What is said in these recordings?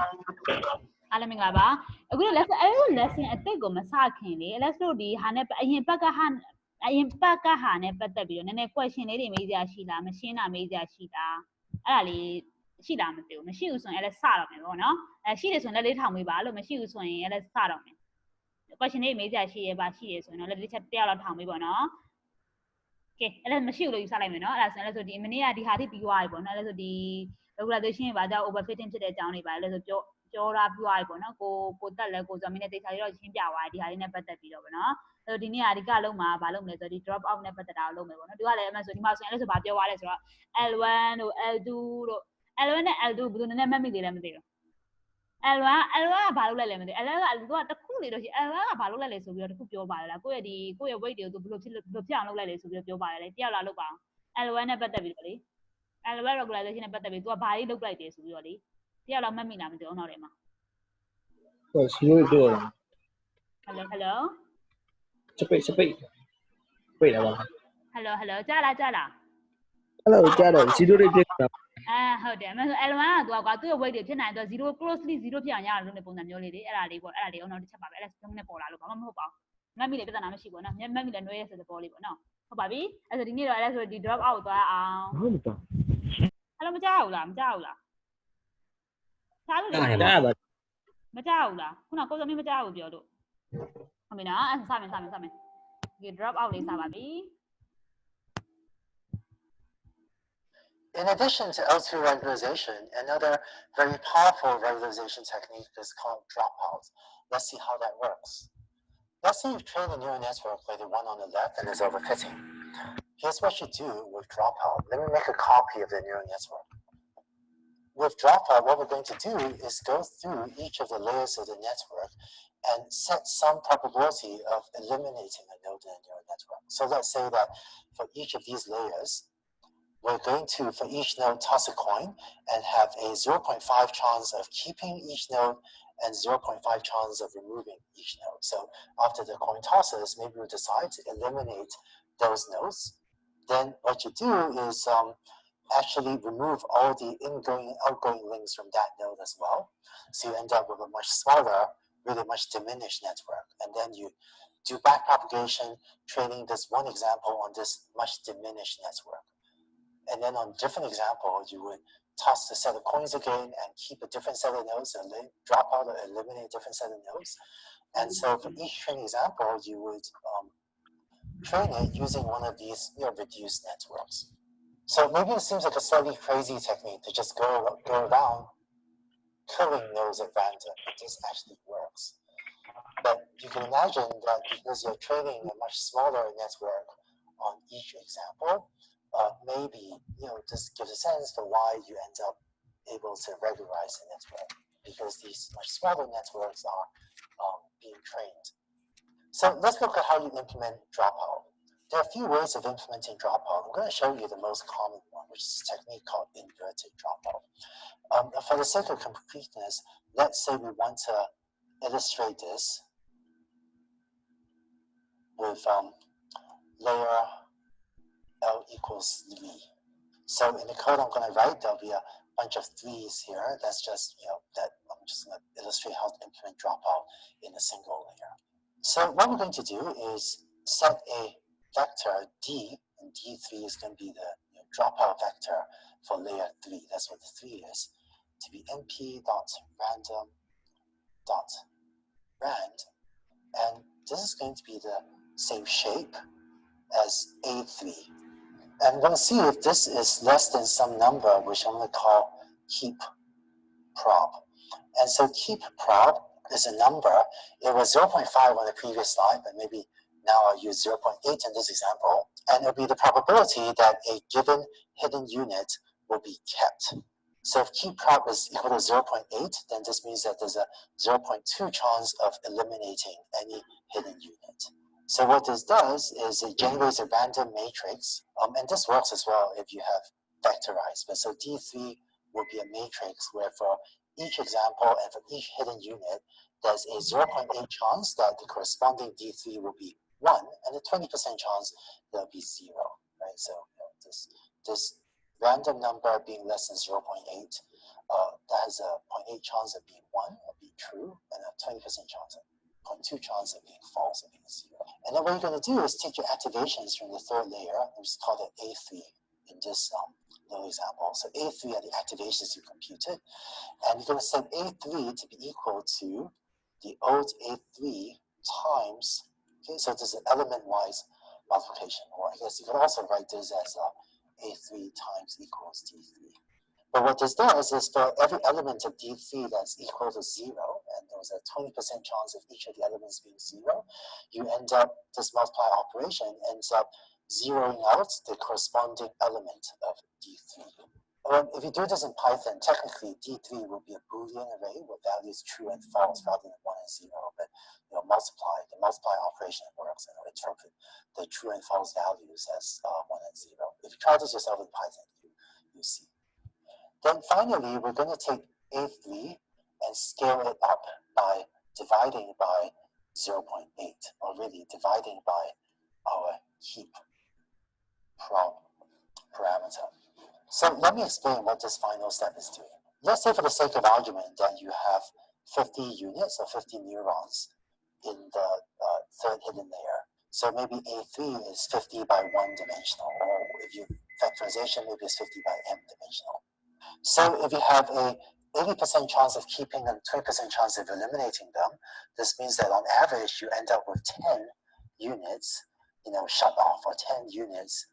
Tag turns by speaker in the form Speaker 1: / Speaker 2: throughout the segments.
Speaker 1: အားလုံးမင်္ဂလာပါအခု lesson အဲ့လို lesson အတိတ်ကိုမစခင်လေ let's တို့ဒီဟာနဲ့အရင်ဘက်ကဟာနဲ့ပတ်သက်ပြီးတော့နည်းနည်း question လေးတွေမေးကြရှိလားမရှင်းတာမေးကြရှိလားအဲ့ဒါလေးရှိလားမသိဘူးမရှိဘူးဆိုရင်အဲ့ဒါစတော့မယ်ပေါ့နော်ရှိတယ်ဆိုရင်လက်လေးထောင်ပေးပါလို့မရှိဘူးဆိုရင်အဲ့ဒါစတော့မယ် question လေးမေးကြရှိရပါရှိရဆိုရင်တော့လက်လေးချက်တစ်ယောက်လောက်ထောင်ပေးပေါ့နော် okay အဲ့ဒါမရှိဘူးလို့ယူဆလိုက်မယ်နော်အဲ့ဒါဆိုရင်လည်းဆိုဒီမနေ့ကဒီဟာထိပြီးသွားပြီပေါ့နော်အဲ့ဒါဆိုဒီ regularization ဘာကြောင့် overfitting ဖြစ်တဲ့အကြောင်းတွေပါလဲဆိုပြောတာပြသွားပြီပေါ့နော်ကိုတက်လဲကိုဆိုမင်းနဲ့တေချာလေးတော့ရှင်းပြသွားတယ်ဒီဟာလေးနဲ့ပတ်သက်ပြီးတော့ပေါ့နော်အဲ့တော့ဒီနေ့အဓိကလုံးမှာဘာလုပ်မလဲဆိုတော့ဒီ drop out နဲ့ပတ်သက်တာကိုလုပ်မယ်ပေါ့နော်ဒီကလည်းအမှန်ဆိုဒီမှာဆိုရင်လည်းဆိုဘာပြောသွားလဲဆိုတော့ L1 တို့ L2 တို့ L1 နဲ့ L2 ဘယ်လိုနည်းနည်းမှတ်မိသေးလဲမသိဘူး L1 ကဘာလုပ်လိုက်လဲမသိဘူး L1 ကတခုလေးတော့ရှိ L1 ကဘာလုပ်လိုက်လဲဆိုပြီးတော့တခုပြောပါတယ်လားကိုယ့်ရဲ့ weight တွေကိုသူဘယ်လိုဖြစ်အောင်လုပ်လိုက်လဲဆိုပြီးတော့ပြောပါတယ်လေတယောက်လာလုပ်ပါအောင် L1 နဲ့ပတ်သက်ပြီးတော့လေ L1 regularization နဲ့ပတ်သက်ပြီးသူကဘာလေးလုပ်လိုက်တယ်ဆိုပြီးတော့လေတယောက်လာမှတ်မိလားမသိဘူးအောင်တော့တယ်မှာ
Speaker 2: ဟုတ်ရှိလို့ပြောတယ်
Speaker 1: Hello
Speaker 2: စပိတ်ပိတ်လာပါ
Speaker 1: Hello ကြားလား
Speaker 2: Hello ကြားတယ်0တွေပြစ်တာ
Speaker 1: ဟုတ်တယ်အမှန်ဆို L1 ကသူကသူ့ရဲ့ weight တွေဖြစ်နိုင်တော့0 closely 0ဖြစ်အောင်ရအောင်လုပ်နေပုံစံမျိုးလေးတွေအဲ့ဒါလေးပေါ့အဲ့ဒါလေးအောင်တော့တစ်ချက်ပါပဲအဲ့ဒါဆုံးနဲ့ပေါ်လာလို့ဘာမှမဟုတ်ပါဘူးမှတ်မိလေပြဿနာမရှိဘူးနော်မှတ်မိလေနှွေးရဆိုတဲ့ပေါ်လေးပေါ့နော်ဟုတ်ပါပြီအဲ့ဆိုဒီနေ့တော့အဲ့ဒါဆိုဒီ drop out ကိုသွားအောင်
Speaker 2: ဟုတ်ပါ
Speaker 1: Hello မကြောက်ဘူးလားကြားလို့
Speaker 2: ကြားပါ
Speaker 1: မကြောက်ဘူးလားခုနကိုစုံမင်းမကြောက်ဘူးပြောလို့ဟုတ်ပြီနော်အဲ့စမယ်ဒီ drop out လေးစပါပြီ
Speaker 3: In addition to L2 regularization, another very powerful regularization technique is called dropout. Let's see how that works. Let's say you've trained a neural network like the one on the left and is overfitting. Here's what you do with dropout. Let me make a copy of the neural network. With dropout, what we're going to do is go through each of the layers of the network and set some probability of eliminating a node in a neural network. So let's say that for each of these layers, we're going to, for each node, toss a coin and have a 0.5 chance of keeping each node and 0.5 chance of removing each node. So after the coin tosses, maybe we decide to eliminate those nodes. Then what you do is actually remove all the ingoing and outgoing links from that node as well. So you end up with a much smaller, really much diminished network. And then you do backpropagation, training this one example on this much diminished network. And then on different examples, you would toss a set of coins again and keep a different set of nodes and then drop out or eliminate a different set of nodes. And so for each training example, you would train it using one of these reduced networks. So maybe it seems like a slightly crazy technique to just go around killing nodes at random. It just actually works. But you can imagine that because you're training a much smaller network on each example, maybe this gives a sense for why you end up able to regularize the network, because these much smaller networks are being trained. So let's look at how you implement dropout. There are a few ways of implementing dropout. I'm going to show you the most common one, which is a technique called inverted dropout. For the sake of completeness, let's say we want to illustrate this with layer L equals 3. So in the code I'm going to write, there'll be a bunch of 3s here. That's just, that I'm just going to illustrate how to implement dropout in a single layer. So what we're going to do is set a vector D, and D3 is going to be the dropout vector for layer 3. That's what the 3 is, to be np.random.rand. And this is going to be the same shape as A3. And I'm going to see if this is less than some number, which I'm going to call keep prob. And so keep prob is a number. It was 0.5 on the previous slide, but maybe now I'll use 0.8 in this example. And it'll be the probability that a given hidden unit will be kept. So if keep prob is equal to 0.8, then this means that there's a 0.2 chance of eliminating any hidden unit. So what this does is it generates a random matrix, and this works as well if you have vectorized. But so D3 will be a matrix where for each example and for each hidden unit, there's a 0.8 chance that the corresponding D3 will be 1, and a 20% chance that will be 0. Right? So this random number being less than 0.8, that has a 0.8 chance of being 1 or being true, and a 20% chance of 0.2 chance of being false or being 0. And then what you're going to do is take your activations from the third layer, and just call it A3 in this little example. So A3 are the activations you computed, and you're going to set A3 to be equal to the old A3 times, okay, so this is an element-wise multiplication, or I guess you could also write this as A3 times equals D3. But what this does is for every element of D3 that's equal to 0, and there's a 20% chance of each of the elements being 0, you end up, this multiply operation ends up zeroing out the corresponding element of D3. If you do this in Python, technically D3 will be a Boolean array with values true and false rather than 1 and 0, but the multiply operation works and it'll interpret the true and false values as 1 and 0. If you try this yourself in Python, you see. Then finally, we're going to take A3 and scale it up by dividing by 0.8, or really dividing by our heap parameter. So let me explain what this final step is doing. Let's say for the sake of argument that you have 50 units or 50 neurons in the third hidden layer. So maybe A3 is 50 by 1 dimensional, or if you factorization, maybe it's 50 by m dimensional. So if you have a 80% chance of keeping and 20% chance of eliminating them, this means that on average you end up with 10 units, shut off, or 10 units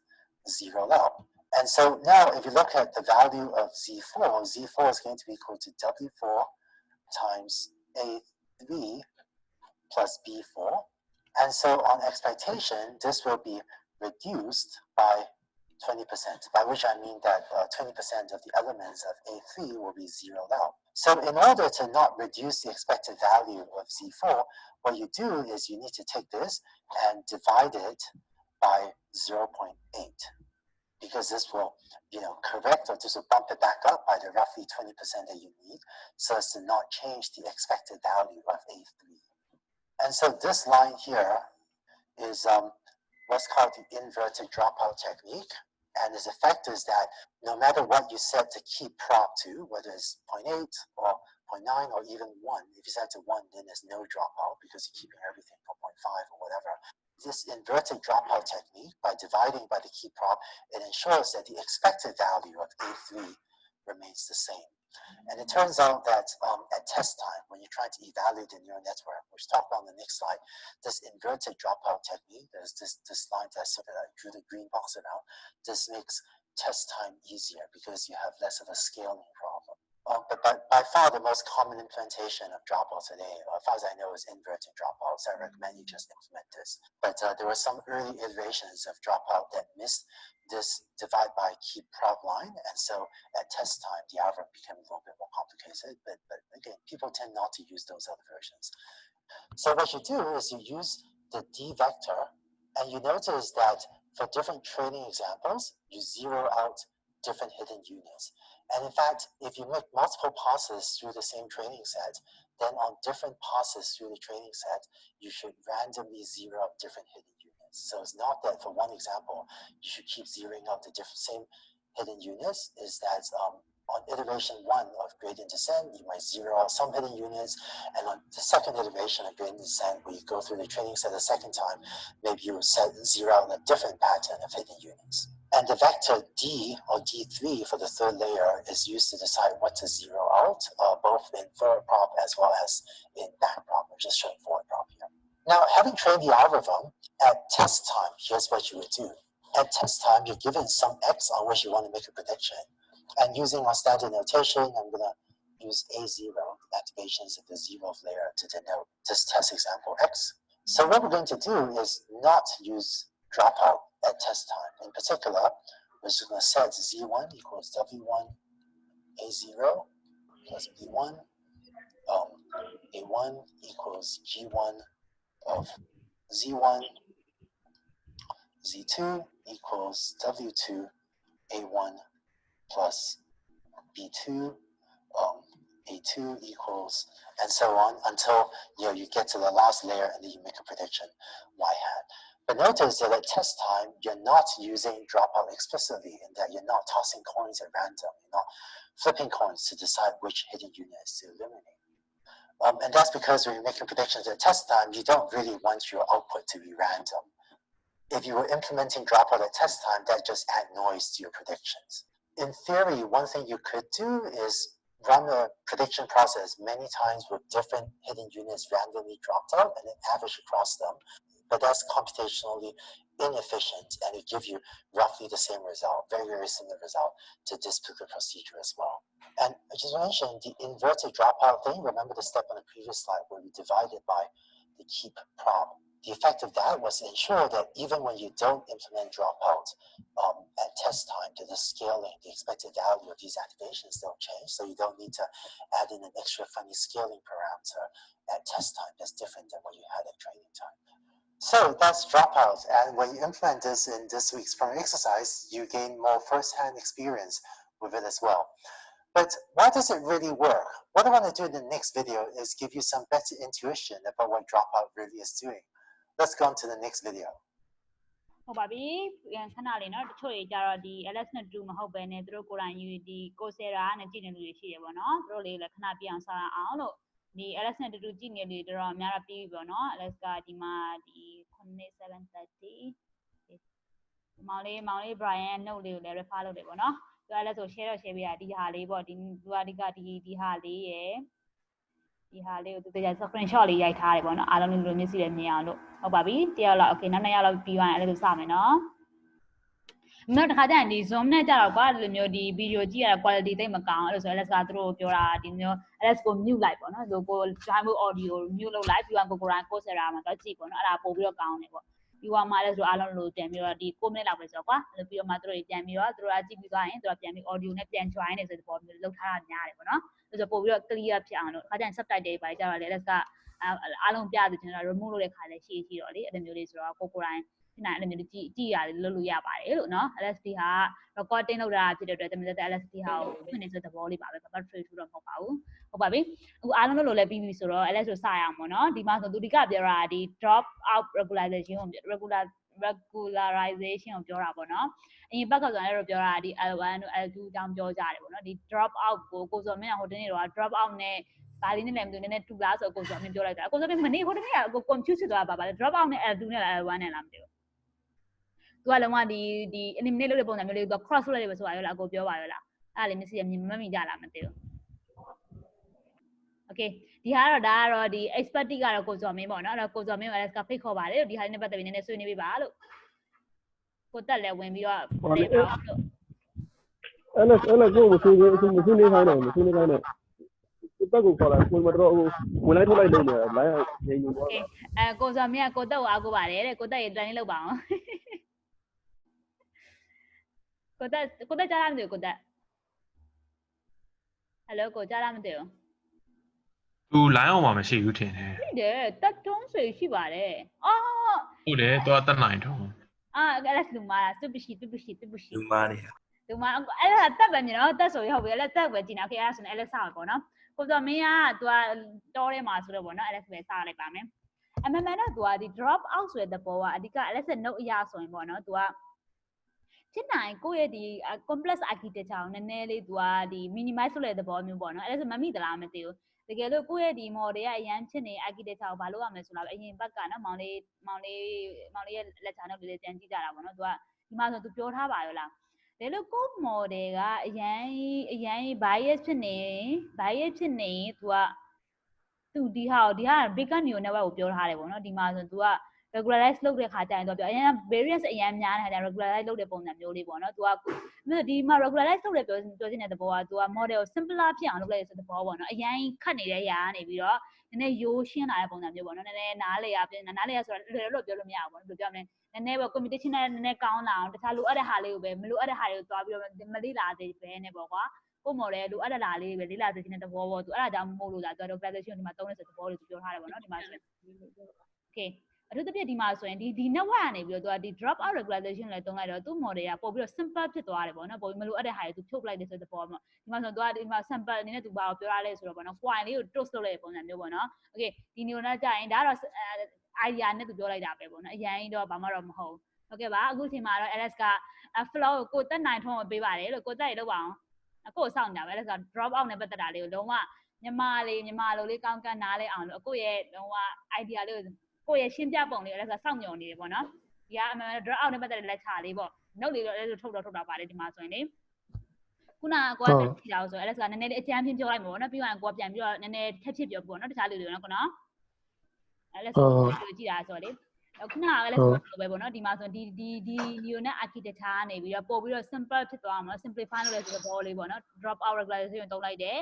Speaker 3: zeroed out. And so now if you look at the value of Z4, Z4 is going to be equal to W4 times A3 plus B4. And so on expectation, this will be reduced by 20%, by which I mean that 20% of the elements of A3 will be zeroed out. So in order to not reduce the expected value of Z4, what you do is you need to take this and divide it by 0.8, because this will correct, or just will bump it back up by the roughly 20% that you need, so as to not change the expected value of A3. And so this line here is what's called the inverted dropout technique. And its effect is that no matter what you set the key prop to, whether it's 0.8 or 0.9 or even 1, if you set to 1, then there's no dropout because you're keeping everything for 0.5 or whatever. This inverted dropout technique, by dividing by the key prop, it ensures that the expected value of A3 remains the same. And it turns out that at test time, when you're trying to evaluate the neural network, which we'll talk about on the next slide, this inverted dropout technique, there's this line that I sort of drew the green box around, this makes test time easier because you have less of a scaling problem. But by far the most common implementation of dropout today, as far as I know, is inverted dropout. So I recommend you just implement this. But there were some early iterations of dropout that missed this divide by key prop line, and so at test time the algorithm became a little bit more complicated, but again, people tend not to use those other versions. So what you do is you use the D vector, and you notice that for different training examples, you zero out different hidden units. And in fact, if you make multiple passes through the same training set, then on different passes through the training set, you should randomly zero out different hidden units. So it's not that for one example, you should keep zeroing out the same hidden units, is that on iteration 1 of gradient descent, you might zero out some hidden units, and on the second iteration of gradient descent, where you go through the training set a second time, maybe you zero out a different pattern of hidden units. And the vector D, or D3 for the third layer, is used to decide what to zero out, both in forward prop as well as in back prop. I'm just showing forward prop here. Now, having trained the algorithm, at test time, here's what you would do. At test time, you're given some X on which you want to make a prediction. And using our standard notation, I'm going to use A0, the activations of the 0th layer, to denote this test example X. So what we're going to do is not use dropout at test time. In particular, we're just going to set Z1 equals W1 A0 plus B1. A1 equals G1 of Z1. Z2 equals W2 A1 plus B2, A2 equals, and so on until you get to the last layer and then you make a prediction Y hat. But notice that at test time, you're not using dropout explicitly, in that you're not tossing coins at random. You're not flipping coins to decide which hidden units to eliminate. And that's because when you're making predictions at test time, you don't really want your output to be random. If you were implementing dropout at test time, that just add noise to your predictions. In theory, one thing you could do is run a prediction process many times with different hidden units randomly dropped out and then average across them. But that's computationally inefficient, and it gives you roughly the same result, very, very similar result to duplicate procedure as well. And I just mentioned the inverted dropout thing. Remember the step on the previous slide where we divided by the keep prop. The effect of that was to ensure that even when you don't implement dropout at test time, the scaling, the expected value of these activations don't change. So you don't need to add in an extra funny scaling parameter at test time that's different than what you had at training time. So that's dropout. And when you implement this in this week's primary exercise, you gain more first-hand experience with it as well. But why does it really work? What I want to do in the next video is give you some better intuition about what dropout really is doing. Let's go on to the next video.
Speaker 1: ဟုတ်ပါပြီခဏလေးเนาะတချို့တွေကြတော့ဒီ LS နဲ့2မဟုတ်ပဲねသူတို့ကိုယ်တိုင်ယူဒီ Coursera နဲ့ကြည့်နေလူတွေရှိတယ်ပေါ့နော်သူတို့လေးလည်းခဏပြအောင်စာအောင်လို့ဒီ LS နဲ့တူကြည့်နေလူတွေတော့အများတော့ပြီးပြီပေါ့နော် LS ကဒီမှာဒီ7:30ဒီမောင်လေး Brian note လေးကိုလည်း refer လုပ်တယ်ပေါ့နော်သူ LS ကို share တော့ share ပေးတာဒီဟာလေးပေါ့ဒီသူကအဓိကဒီဟာလေးရယ်ဒီဟာလေးကိုသူတရား screenshot လေးရိုက်ထားတယ်ပေါ့နော်အားလုံးလိုမျက်စိလည်းမြင်အောင်လို့ဟုတ်ပါပြီတယောက်လောက် okay နောက်2ယောက်လောက်ပြီးသွားရင်အဲ့လိုစမယ်နော်နောက်တစ်ခါကျရင်ဒီ zoom နဲ့ကြတော့ကွာဒီလိုမျိုးဒီ video ကြည့်ရတာ quality တိတ်မကောင်းအဲ့လိုဆို LS ကသူတို့ပြောတာဒီမျိုး LS ကို mute လိုက်ပေါ့နော်သူကို drive audio mute လုပ်လိုက်ပြီးတော့ကိုယ်တိုင် Coursera မှာတော့ကြည့်ပေါ့နော်အဲ့ဒါပို့ပြီးတော့ကောင်းတယ်ပေါ့ပြီးတော့မှလည်းဆိုအားလုံးလိုပြန်ပြီးတော့ဒီ6 minute လောက်ပဲဆိုတော့ကွာအဲ့လိုပြီးတော့မှသူတို့ပြန်ပြီးတော့သူတို့ကကြည့်ပြီးသွားရင်သူတို့ပြန်ပြီး audio နဲ့ပြန် join နေဆိုတဲ့ပုံမျိုးလုပ်ထားတာများတယ်ပေါ့နော်အဲ့ဆိုပို့ပြီးတော့ clear ဖြစ်အောင်လို့အခါကျရင် subtitle တွေပါကြတော့လေ LS ကအားလုံးပြသူကျွန်တော် remove လုပ်တဲ့ခါလည်းရှိတော့လေအဲ့လိုမျိုးလေးဆိုတော့ကိုယ်တိုင်ဖြစ်နိုင်အဲ့လိုမျိုးကြည့်ရတယ်လုပ်လို့ရပါတယ်လို့နော် LSD ဟာ recording လုပ်တာဖြစ်တဲ့အတွက်တမန်တဲ့ LSD ဟာကိုဖွင့်နေဆိုတဲ့သဘောလေးပါပဲဘာမှ trade ထူတော့မဟုတ်ပါဘူးဟုတ်ပါပြီအခုအားလုံးလို့လည်းပြီးပြီဆိုတော့ LS ကိုစရအောင်ပေါ့နော်ဒီမှာဆိုသူဒီကပြောတာဒီ drop out regularization ကို regularization ကိုပြောတာပေါ့နော်အရင်ဘက်ကဆိုရင်လည်းပြောတာဒီ L1 တို့ L2 အကြောင်းပြောကြတယ်ပေါ့နော်ဒီ drop out ကိုစောမင်းဟိုတနေ့တော့ drop out နဲ့ဘာလေးနဲ့လည်းမသိဘူးနည်းနည်းတူလားဆိုကိုစောမင်းပြောလိုက်တာကိုစောမင်းမနေ့ဟိုတနေ့က confuse ဖြစ်သွားတာပါလေ drop out နဲ့ L2 နဲ့ L1 နဲ့လားမသိဘူးသူကလုံးဝဒီ eliminate လုပ်တဲ့ပုံစံမျိုးလေးသူ cross လုပ်လိုက်တယ်ပဲဆိုတာရောလားအကိုပြောပါရောလားအဲ့ဒါလေးမျက်စိမြင်မကြလားမသိဘူး okay ဒီဟာတော့ဒါကတော့ဒီ expert ကတော့ကိုစောမင်းပေါ့နော်အဲ့တော့ကိုစောမင်းကို LS ကဖိတ်ခေါ်ပါတယ်လို့ဒီဟာလေးနဲ့ပတ်သက်ပြီးနည်းနည်းဆွေးနွေးပေးပါလို့ကိုတက်လည်းဝင်ပြီးတော့နေပါအောင်လို့
Speaker 2: LS ကိုမဆွေးနေခိုင်းတော့တက်ကိုခေါ်လာကိုမတော့ဝင်လိုက်ထုတ်လိုက်လုပ်နေတာလိုင်းရင်းယူသွား
Speaker 1: ကိုစောမင်းကကိုတက်ကိုအားကိုပါတယ်တဲ့ကိုတက်ရေတန်းလေးလုပ်ပါအောင်ကိုတက်ကြားလားမသိဘူးကိုတက် hello ကိုကြားလားမသိဘူး
Speaker 4: သူ line အောင်မှာမရှိဘူးထင်တယ်
Speaker 1: ရှိတယ်တက်တုံးဆွေရှိပါတယ်အော်
Speaker 4: ဟုတ်တယ်သူကတက်နိုင်တော့
Speaker 1: အဲ့ဒါလူမာလားသူပရှိ
Speaker 5: လူမာနေ
Speaker 1: လူမာအဲ့ဒါတက်ပဲမြင်တော့တက်ဆိုရဟုတ်ပြီအဲ့တက်ပဲကြည့်နေ okay အဲ့ဒါဆိုရင် LS ဆောက်ပေါ့နော်ကိုစောမင်းကသူကတောထဲမှာဆိုတော့ပေါ့နော် LS ပဲဆောက်လိုက်ပါမယ်အမှန်မှန်တော့သူကဒီ drop out ဆိုတဲ့သဘောကအဓိက LS ရဲ့ note အရာဆိုရင်ပေါ့နော်သူကဖြစ်နိုင်ကိုယ့်ရဲ့ဒီ complex architecture ကိုနည်းနည်းလေးသူကဒီ minimize လုပ်တဲ့သဘောမျိုးပေါ့နော်အဲ့ဒါဆိုမမိသလားမသိဘူးတကယ်လို့ကိုယ့်ရဲ့ဒီ model ကအရန်ဖြစ်နေ architecture ကိုဘာလုပ်ရမလဲဆိုတော့အရင်ဘက်ကနော်မောင်လေးရဲ့ lecture note လေးပြန်ကြည့်ကြတာပေါ့နော်သူကဒီမှာဆိုသူပြောထားပါရောလားဒါလို့ကိုယ့် model ကအရန် bias ဖြစ်နေသူကဒီဟာ bigger neural network ကိုပြောထားတယ်ပေါ့နော်ဒီမှာဆိုသူက regularize လုပ်တဲ့ခါကျရင်သူပြောအရင် variance အရင်များတဲ့ခါကျ regularize လုပ်တဲ့ပုံစံမျိုးလေးပေါ့နော်သူကဒီမှာ regularize လုပ်တဲ့ပြောချင်တဲ့သဘောကသူက model ကို simpler ဖြစ်အောင်လုပ်လိုက်တဲ့သဘောပေါ့နော်အရင်ခတ်နေတဲ့ຢာကနေပြီးတော့နည်းနည်းရိုးရှင်းလာတဲ့ပုံစံမျိုးပေါ့နော်နည်းနည်းနားလေရဆိုတာလွယ်လို့ပြောလို့မရဘူးပေါ့နော်ဘယ်လိုပြောမလဲနည်းနည်းပေါ့ computation နဲ့နည်းနည်းကောင်းလာအောင်တခြားလိုအပ်တဲ့ဟာလေးကိုပဲမလိုအပ်တဲ့ဟာတွေကိုသွားပြီးတော့မလေ့လာသေးပဲနဲ့ပေါ့ကွာကို model လိုအပ်တဲ့ဟာလေးပဲလေ့လာစေချင်တဲ့သဘောပေါ့သူအဲ့ဒါကြောင့်မို့လို့ဒါသူ regularization ဒီမှာသုံးတဲ့သဘောလေးသူပြောထားတယ်ပေါ့နော်ဒီမှာဆိုokay အထူးသဖြင့်ဒီမှာဆိုရင်ဒီ network ကနေပြီးတော့သူကဒီ dropout regularization လည်းတုံးလိုက်တော့သူ့ model ကပို့ပြီးတော့ simple ဖြစ်သွားတယ်ပေါ့နော်ပို့ပြီးမလိုအပ်တဲ့ဟာတွေသူဖြုတ်လိုက်တယ်ဆိုတဲ့ပေါ်မှာဒီမှာဆိုတော့သူကဒီမှာ sample အနေနဲ့သူဘာကိုပြောရလဲဆိုတော့ပေါ့နော် coin လေးကို toast လုပ်လိုက်တဲ့ပုံစံမျိုးပေါ့နော် okay ဒီ neuron ကကြာရင်ဒါကတော့ idea နဲ့သူပြောလိုက်တာပဲပေါ့နော်အရင်တော့ဘာမှတော့မဟုတ်ဟုတ်ကဲ့ပါအခုချိန်မှာတော့ LS က flow ကိုတက်နိုင်ထုံးကိုပေးပါတယ်လို့ကိုတက်ရလောက်ပါအောင်ကိုစောင့်နေတာပဲ LS က drop out နဲ့ပတ်သက်တာလေးကိုလုံးဝမြန်မာလိုလေးကောင်းကန်းနားလဲအောင်လို့အခုရဲ့လုံးဝ idea လေးကိုရဲ့ရှင်းပြပုံလေး LS ကစောင့်ညွန်နေတယ်ပေါ့နော်ဒီကအမှန် drop out နဲ့ပတ်သက်တဲ့ lecture လေးပေါ့ note လေးတော့ LS ထုတ်တာပါတယ်ဒီမှာဆိုရင်လေခုနကကိုကတက်ကြည့်တာဆို LS ကနည်းနည်းလေးအကြမ်းဖြင်းပြောလိုက်မှာပေါ့နော်ပြီးရင်ကိုကပြန်ပြီးတော့နည်းနည်းထက်ဖြစ်ပြောပေါ့နော်တခြားလူတွေနော်ကောနော် LS ကိုကြည့်တာဆိုတော့လေခုနက LS ကိုပဲပေါ့နော်ဒီမှာဆိုဒီ neural architecture ကနေပြီးတော့ပို့ပြီးတော့ simple ဖြစ်သွားမှာ simplify လုပ်လဲဆိုတော့ဘောလေးပေါ့နော် drop out regularization တုံးလိုက်တယ်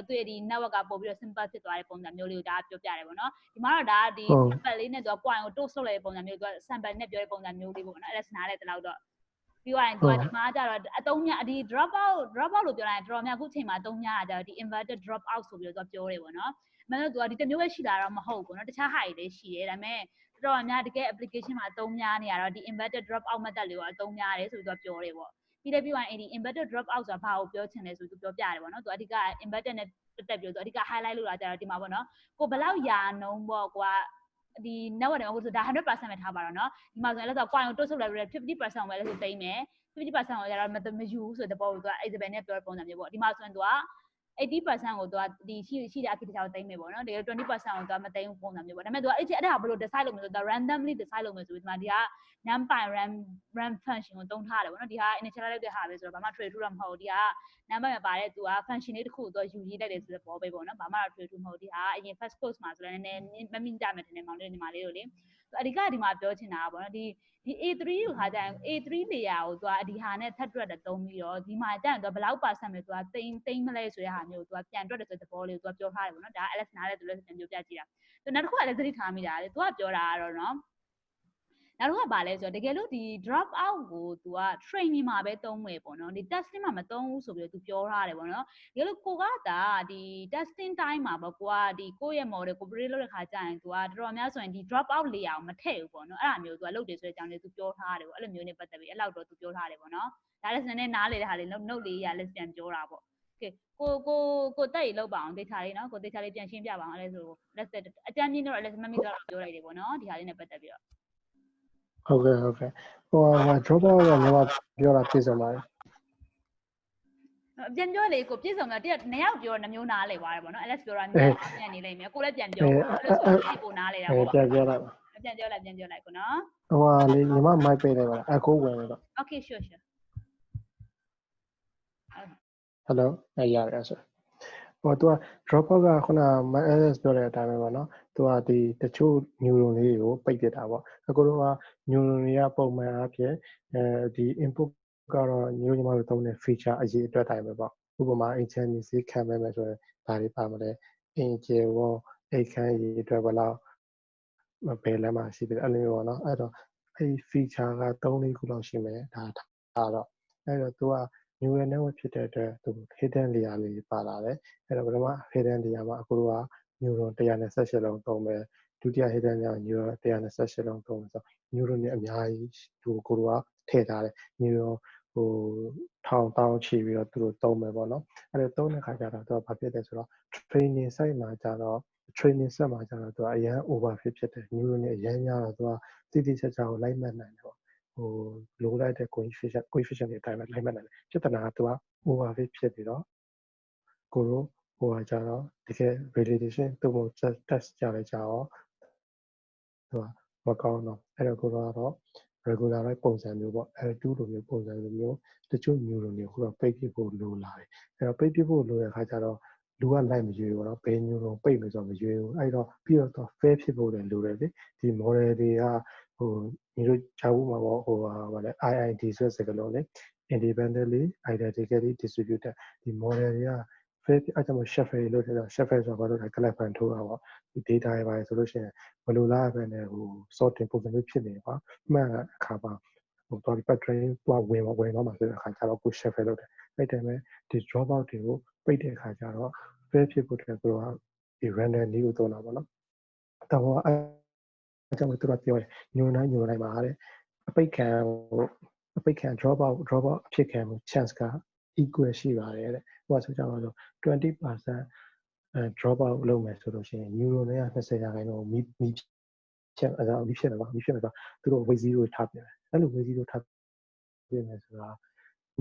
Speaker 1: သူရဲ့ဒီ network ကပို့ပြီးတော့ simple ဖြစ်သွားတဲ့ပုံစံမျိုးလေးကိုဒါပြောပြတယ်ပေါ့နော်ဒီမှာတော့ဒါဒီ sample လေးနဲ့သူက coin ကို toast လုပ်လိုက်တဲ့ပုံစံမျိုးသူက sample နဲ့ပြောတဲ့ပုံစံမျိုးလေးပေါ့နော် LS နားလဲတလောက်တော့ပြီးသွားရင်သူကဒီမှာကျတော့အတုံးများဒီ dropout လို့ပြောလိုက်ရင်တော်တော်များအခုချိန်မှာအတုံးများတာကျတော့ဒီ inverted dropout ဆိုပြီးတော့သူကပြောတယ်ပေါ့နော်အမှန်တော့သူကဒီတစ်မျိုးပဲရှိတာတော့မဟုတ်ဘူးเนาะတခြားဟာတွေလည်းရှိတယ်ဒါပေမဲ့တော်တော်များတကယ် application မှာအသုံးများနေရတော့ဒီ embedded dropout method လေးကိုအသုံးများတယ်ဆိုပြီးတော့ပြောတယ်ပေါ့ပြီးလည်းပြီးရင်ဒီ embedded dropout ဆိုတာဘာကိုပြောချင်လဲဆိုပြီးသူပြောပြတယ်ပေါ့နော်သူအဓိက embedded နဲ့ပတ်သက်ပြီးတော့သူအဓိက highlight လုပ်တာကြတော့ဒီမှာပေါ့နော်ကိုဘယ်လောက်ရာနှုန်းပေါ့ကွာဒီ network တွေမှာကိုဆိုဒါ 100% ပဲထားပါတော့เนาะဒီမှာဆိုရင်လည်းဆို coin ကိုတွတ်ဆုပ်လိုက်ပြီး50% ပဲလည်းဆိုသိမ်းမယ်50% ကိုကျတော့မယူဘူးဆိုတဲ့ပေါ်ကိုသူက Isabel နဲ့ပြောတဲ့ပုံစံမျိုးပေါ့ဒီမှာဆိုရင်သူက80% ကိုသူကဒီရှိတဲ့ architecture ကိုသိမ်းမယ်ပေါ့နော်တကယ် 20% ကိုသူကမသိမ်းဘူးပုံစံမျိုးပေါ့ဒါပေမဲ့သူကအဲ့ဒါဘယ်လို decide လုပ်မလဲဆိုတော့ randomly decide လုပ်မယ်ဆိုပြီးဒီမှာဒီက numpy ram function ကိုသုံးထားတယ်ပေါ့နော်ဒီဟာ initialize လုပ်တဲ့ဟာပဲဆိုတော့ဘာမှ trade ထူးတော့မဟုတ်ဘူးဒီက number မှာပါတဲ့သူက function လေးတစ်ခုကိုသူကယူရေးလိုက်တယ်ဆိုတဲ့ပေါ်ပဲပေါ့နော်ဘာမှတော့ trade ထူးမဟုတ်ဒီဟာအရင် first course မှာဆိုလည်းနည်းနည်းမမိကြမယ်ထင်တယ်မောင်လေးညီမလေးတို့လေအဓိကဒီမှာပြောချင်တာကပေါ့နော်ဒီ A3 ကိုခါကြရင် A3 layer ကိုသူကဒီဟာနဲ့ထပ်တွက်တယ်သုံးပြီးတော့ဒီမှာကြရင်သူကဘယ်လောက် percent ပဲသူကသိမ်းမလဲဆိုတဲ့ဟာမျိုးကိုသူကပြန်တွက်တယ်ဆိုတဲ့သဘောလေးကိုသူကပြောထားတယ်ပေါ့နော်ဒါ LS နားလဲသူလည်းပြန်ပြောပြကြည့်တာသူနောက်တစ်ခုကလည်းသတိထားမိတာလေသူကပြောတာကတော့နော်နောက်တစ်ခုကဘာလဲဆိုတော့တကယ်လို့ဒီ drop out ကိုသူက training မှာပဲသုံးမယ်ပေါ့နော်ဒီ testing မှာမသုံးဘူးဆိုပြီးတော့သူပြောထားတယ်ပေါ့နော်တကယ်လို့ကိုကဒါဒီ testing time မှာပေါ့ကိုကဒီကိုယ့်ရဲ့ model ကို predict လုပ်တဲ့ခါကျရင်သူကတော်တော်များဆိုရင်ဒီ drop out layer ကိုမထည့်ဘူးပေါ့နော်အဲ့ဒါမျိုးသူကလုပ်တယ်ဆိုတဲ့အကြောင်းလေးသူပြောထားတယ်ပေါ့အဲ့လိုမျိုးနဲ့ပတ်သက်ပြီးအဲ့လောက်တော့သူပြောထားတယ်ပေါ့နော်ဒါလည်းနည်းနည်းနားလေတဲ့ဟာလေး note လေးရလည်းပြန်ပြောတာပေါ့ okay ကိုတက်ရေးလောက်ပါအောင် data လေးနော်ကို data လေးပြန်ရှင်းပြပါအောင်အဲ့ဒါဆို let's အကြမ်းမြင့်တော့ let's မမိတော့ပြောလိုက်တယ်ပေါ့နော်ဒီဟာလေးနဲ့ပတ်သက်ပြီးတော့ဟ
Speaker 2: ုတ်ကဲ့ဟိုdropout ကညီမပြောတာပြည့်စုံပါတယ်ပ
Speaker 1: ြန်ပြောလေကိုပြည့်စုံတော့နှစ်ယောက်ပြောနှမျိုးနားလေသွားတယ်ပေါ့နော် LS ပြောတာမြန်နေလိမ့်မယ်ကိုလည်းပြန်ပြောအဲ့လိုဆိုကိုနားလေတာပေါ့
Speaker 2: ပြန်ပြောလိုက်ပါပ
Speaker 1: ြန်ပြောလိုက်ကိုနော်ဟ
Speaker 2: ိုလေညီမ mic ပိတ်လိုက်ပါလားအခုဝင်တော့
Speaker 1: Okay sure
Speaker 2: hello ရတယ်ဆိုဟိုသူက dropout ကခုန LS ပြောတဲ့အတိုင်းပဲပေါ့နော်သူကဒီတချို့ neuron လေးကိုပိတ်ပစ်တာပေါ့အခုတော့ neuron တွေကပုံမှန်အားဖြင့်ဒီ input ကတော့ညီမတို့သုံးတဲ့ feature အရေးအတွက်တိုင်းပဲပေါ့ဥပမာအိမ်ချမ်းကြီးဈေးခံမဲ့မယ်ဆိုရင်ဒါတွေပါမလဲအိမ်ကျေဝအိမ်ခန်းရေးအတွက်ဘယ်လောက်ဘယ်လမ်းမှာရှိတယ်အဲ့လိုပေါ့နော်အဲ့တော့အဲ့ feature က3-4ခုလောက်ရှိမယ်ဒါတော့အဲ့တော့သူက neural network ဖြစ်တဲ့အတွက်သူ hidden layer လေးပါလာတယ်အဲ့တော့ဘယ်တော့မှ hidden layer မှာအခုက neuron 128လုံးသုံးမယ်ဒုတိယ hidden layer neuron 128လုံးသုံးမယ်ဆိုတော့ neuron တွေအများကြီးသူကိုကထည့်ထားတယ် neuron ဟိုထောင်တောင်းချီပြီးတော့သူတို့သုံးမယ်ပေါ့နော်အဲ့တော့သုံးတဲ့ခါကျတော့သူကဘာဖြစ်လဲဆိုတော့ training site မှာကျတော့ training set မှာကျတော့သူကအရန် overfit ဖြစ်တယ် neuron တွေအရန်များတော့သူကတိတိကျကျကိုလိုက်မှတ်နိုင်တယ်ပေါ့ဟိုလိုလိုက်တဲ့ coefficient တွေအတိုင်းပဲလိုက်မှတ်နိုင်တယ်ပြဿနာကသူက overfit ဖြစ်ပြီးတော့ကိုတို့ဟိုကကျတော့တကယ် validation သူ့ကို test ကြလဲကြတော့သူကမကောင်းတော့အဲ့တော့ကိုတော့ regularize ပုံစံမျိုးပေါ့ L2 လိုမျိုးပုံစံမျိုးတချို့ neuron တွေခုတော့ပိတ်ပြဖို့လိုလာတယ်အဲ့တော့ပိတ်ပြဖို့လိုတဲ့အခါကျတော့လူကလိုက်မရွေးဘူးเนาะဘယ် neuron ပိတ်လို့ဆိုတော့မရွေးဘူးအဲ့တော့ပြီးတော့ fair ဖြစ်ဖို့လည်းလိုတယ်လေဒီ model တွေကဟိုညီတို့ဂျာဘူးမှာပေါ့ဟိုဗာလဲ IID ဆိုတဲ့စကားလုံးလေ independently identically distributed ဒီ model တွေက fair အဲ့ကြောင့် shuffle လို့ပြောတာ shuffle ဆိုတော့ဘာလို့လဲ collect ဖန်ထိုးတာပေါ့ဒီ data တွေပါဆိုလို့ရှိရင်ဘယ်လိုလားပဲနဲ့ဟို sorting ပုံစံမျိုးဖြစ်နေပါမှန်အခါပါဟိုတော်ဒီ pattern တော့ဝင်တော့မှာဆိုတဲ့အခါကျတော့ကို shuffle လုပ်တယ်အဲ့တည်းမဲ့ဒီ dropout တွေကိုပိတ်တဲ့အခါကျတော့ fair ဖြစ်ဖို့အတွက်ကိုကဒီ random နည်းကိုသုံးတာပေါ့နော်တော့ ကြောင့်သူတို့ပြောတယ် neuron မှာတဲ့အပိတ်ခံ dropout ဖြစ်ခံမှု chance က equal ရှိပါတယ်တဲ့ဟိုဆိုကြပါတော့ 20% dropout လုပ်မယ်ဆိုလို့ရှိရင် neuron တွေက20%မီးဖြစ်တယ်သူတို့ weight 0ထားပြတယ်အဲ့လို weight 0ထားပြမယ်ဆိုတာ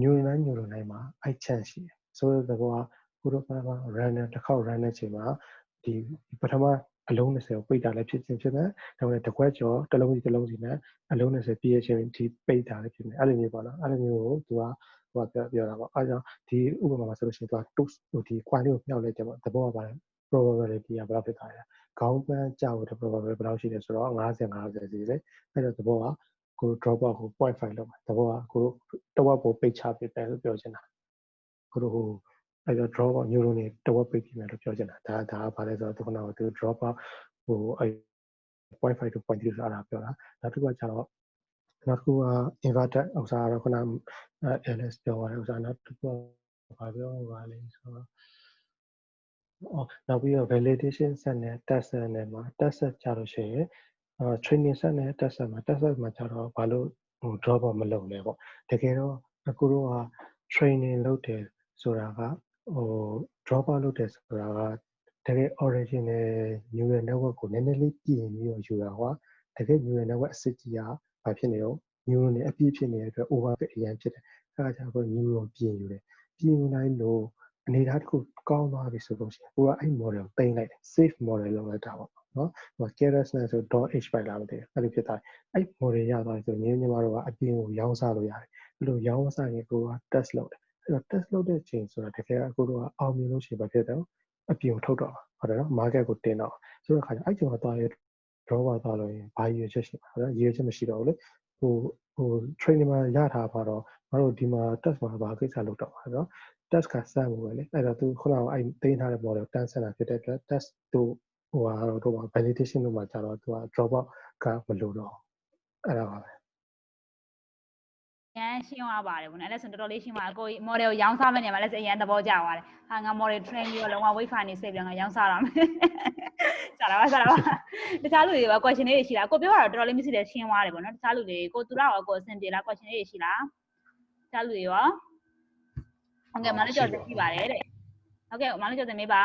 Speaker 2: neuron တိုင်းမှာအဲ့ chance ရှိတယ်ဆိုတော့သဘောကကိုတို့က random တစ်ခေါက် run တဲ့ချိန်မှာဒီပထမအလုံး20ကိုပိတ်တာလည်းဖြစ်မယ်ဒါပေမဲ့တစ်ခွက်ကျော်တစ်လုံးစီနဲ့အလုံး20ပြည့်ရဲ့ချင်းဒီပိတ်တာလည်းဖြစ်မယ်အဲ့လိုမျိုးပေါ့နော်အဲ့လိုမျိုးကိုသူကပြောတာပေါ့အဲ့ကြောင့်ဒီဥပမာမှာဆိုလို့ရှိရင်သူကဒီ coin လေးကိုမြောက်လိုက်တယ်ပေါ့သဘောကပါလဲ probability ကဘယ်လောက်ဖြစ်သွားလဲခေါင်းပန်းကြောက်တဲ့ probability ဘယ်လောက်ရှိလဲဆိုတော့50စီလေအဲ့တော့သဘောကကို dropout ကို 0.5 လောက်သဘောကကိုတဝက်ပိုပိတ်ချပြတယ်လို့ပြောချင်တာကိုတို့ဟိုအဲ့တော့ dropout neuron တွေတဝက်ပိတ်ပြမယ်လို့ပြောချင်တာဒါကဘာလဲဆိုတော့သူကသူ dropout ဟိုအဲ့ 0.5 to 0.3 ဆိုတာပြောတာနောက်တစ်ခုကကျတော့နောက်တစ်ခုက inverted ဥစားတော့ခုန LS ပြောသွားတယ်ဥစားနောက်တစ်ခုကဘာပြောပါလဲဆိုတော့နောက်ပြီးတော့ validation set နဲ့ test set နဲ့မှာ test set ကြလို့ရှိရင် training set နဲ့ test set မှာကြတော့ဘာလို့ဟို drop out မလုပ်လဲပေါ့တကယ်တော့အခုတို့က training လုပ်တယ်ဆိုတာကဟို drop out လုပ်တယ်ဆိုတာကတကယ် original neural network ကိုနည်းနည်းလေးပြင်ပြီးတော့ယူတာဟောတကယ် neural network အစစ်ကြီးကဘာဖြစ်နေတော့ neuron တွေအပြည့်ဖြစ်နေတဲ့အတွက် overfit အရင်ဖြစ်တယ်အဲဒါကြောင့်ကို neuron ပြင်ယူတယ်ပြင်ယူနိုင်လို့အနေထားတစ်ခုကောင်းသွားပြီဆိုလို့ရှိရင်ကိုကအဲ့ model ကိုတင်လိုက်တယ် safe model လုပ်လိုက်တာပေါ့နော်ဟို keras နဲ့ဆို .h ပိုင်လာမသိဘူးအဲ့လိုဖြစ်သွားတယ်အဲ့ model ရသွားပြီဆိုရင်ညီမတို့ကအပြင်ကိုရောင်းစားလို့ရတယ်အဲ့လိုရောင်းစားရင်ကိုက test လုပ်တယ်အဲ့တော့ test လုပ်တဲ့ချိန်ဆိုတာတကယ်အခုတို့ကအောင်မြင်လို့ရှိရင်ဘာဖြစ်တယ်အပြင်ကိုထုတ်တော့ဟုတ်တယ်နော် market ကိုတင်တော့ဆိုတော့ခါကျအဲ့ချိန်မှာသွားရ draw သွားလို့ရင်ဘာရည်ရွယ်ချက်ရှိမှာလဲရည်ရွယ်ချက်မရှိတော့ဘူးလေဟို training မှာရထားပါတော့ငါတို့ဒီမှာ test မှာဘာကိစ္စလုပ်တော့ပါနော် test ကစမ်းမှုပဲလေအဲ့တော့သူခုနကအဲ့တင်ထားတဲ့ model တန်းဆန်းတာဖြစ်တဲ့အတွက် test တို့ဟိုဟာတို့ validation တို့မှာကျတော့သူက dropout ကမလို့တော့အဲ့ဒါပါပဲ
Speaker 1: ရန်ရှင်းသွားပါတယ်ဘုန်းအဲ့ဒါဆိုတော်တော်လေးရှင်းပါအကို model ကိုရောင်းစားမဲ့နေမှာလည်းအရင်သဘောကျသွားတယ်ဟာငါ model train ပြီးတော့လုံးဝ wait file နေစိတ်ပြီးငါရောင်းစားရမယ်စားတာပါတခြားလူတွေက question လေးတွေရှိလားကိုပြောတာတော့တော်တော်လေးမရှိတယ်ရှင်းသွားတယ်ပေါ့နော်တခြားလူတွေကိုသူတို့ရောကိုအဆင်ပြေလား question လေးတွေရှိလားတခြားလူတွေရောဟုတ်ကဲ့မလေးကျော်တင်ပြပါတယ်တဲ့ဟုတ်ကဲ့မလေးကျော်တင်မေးပါ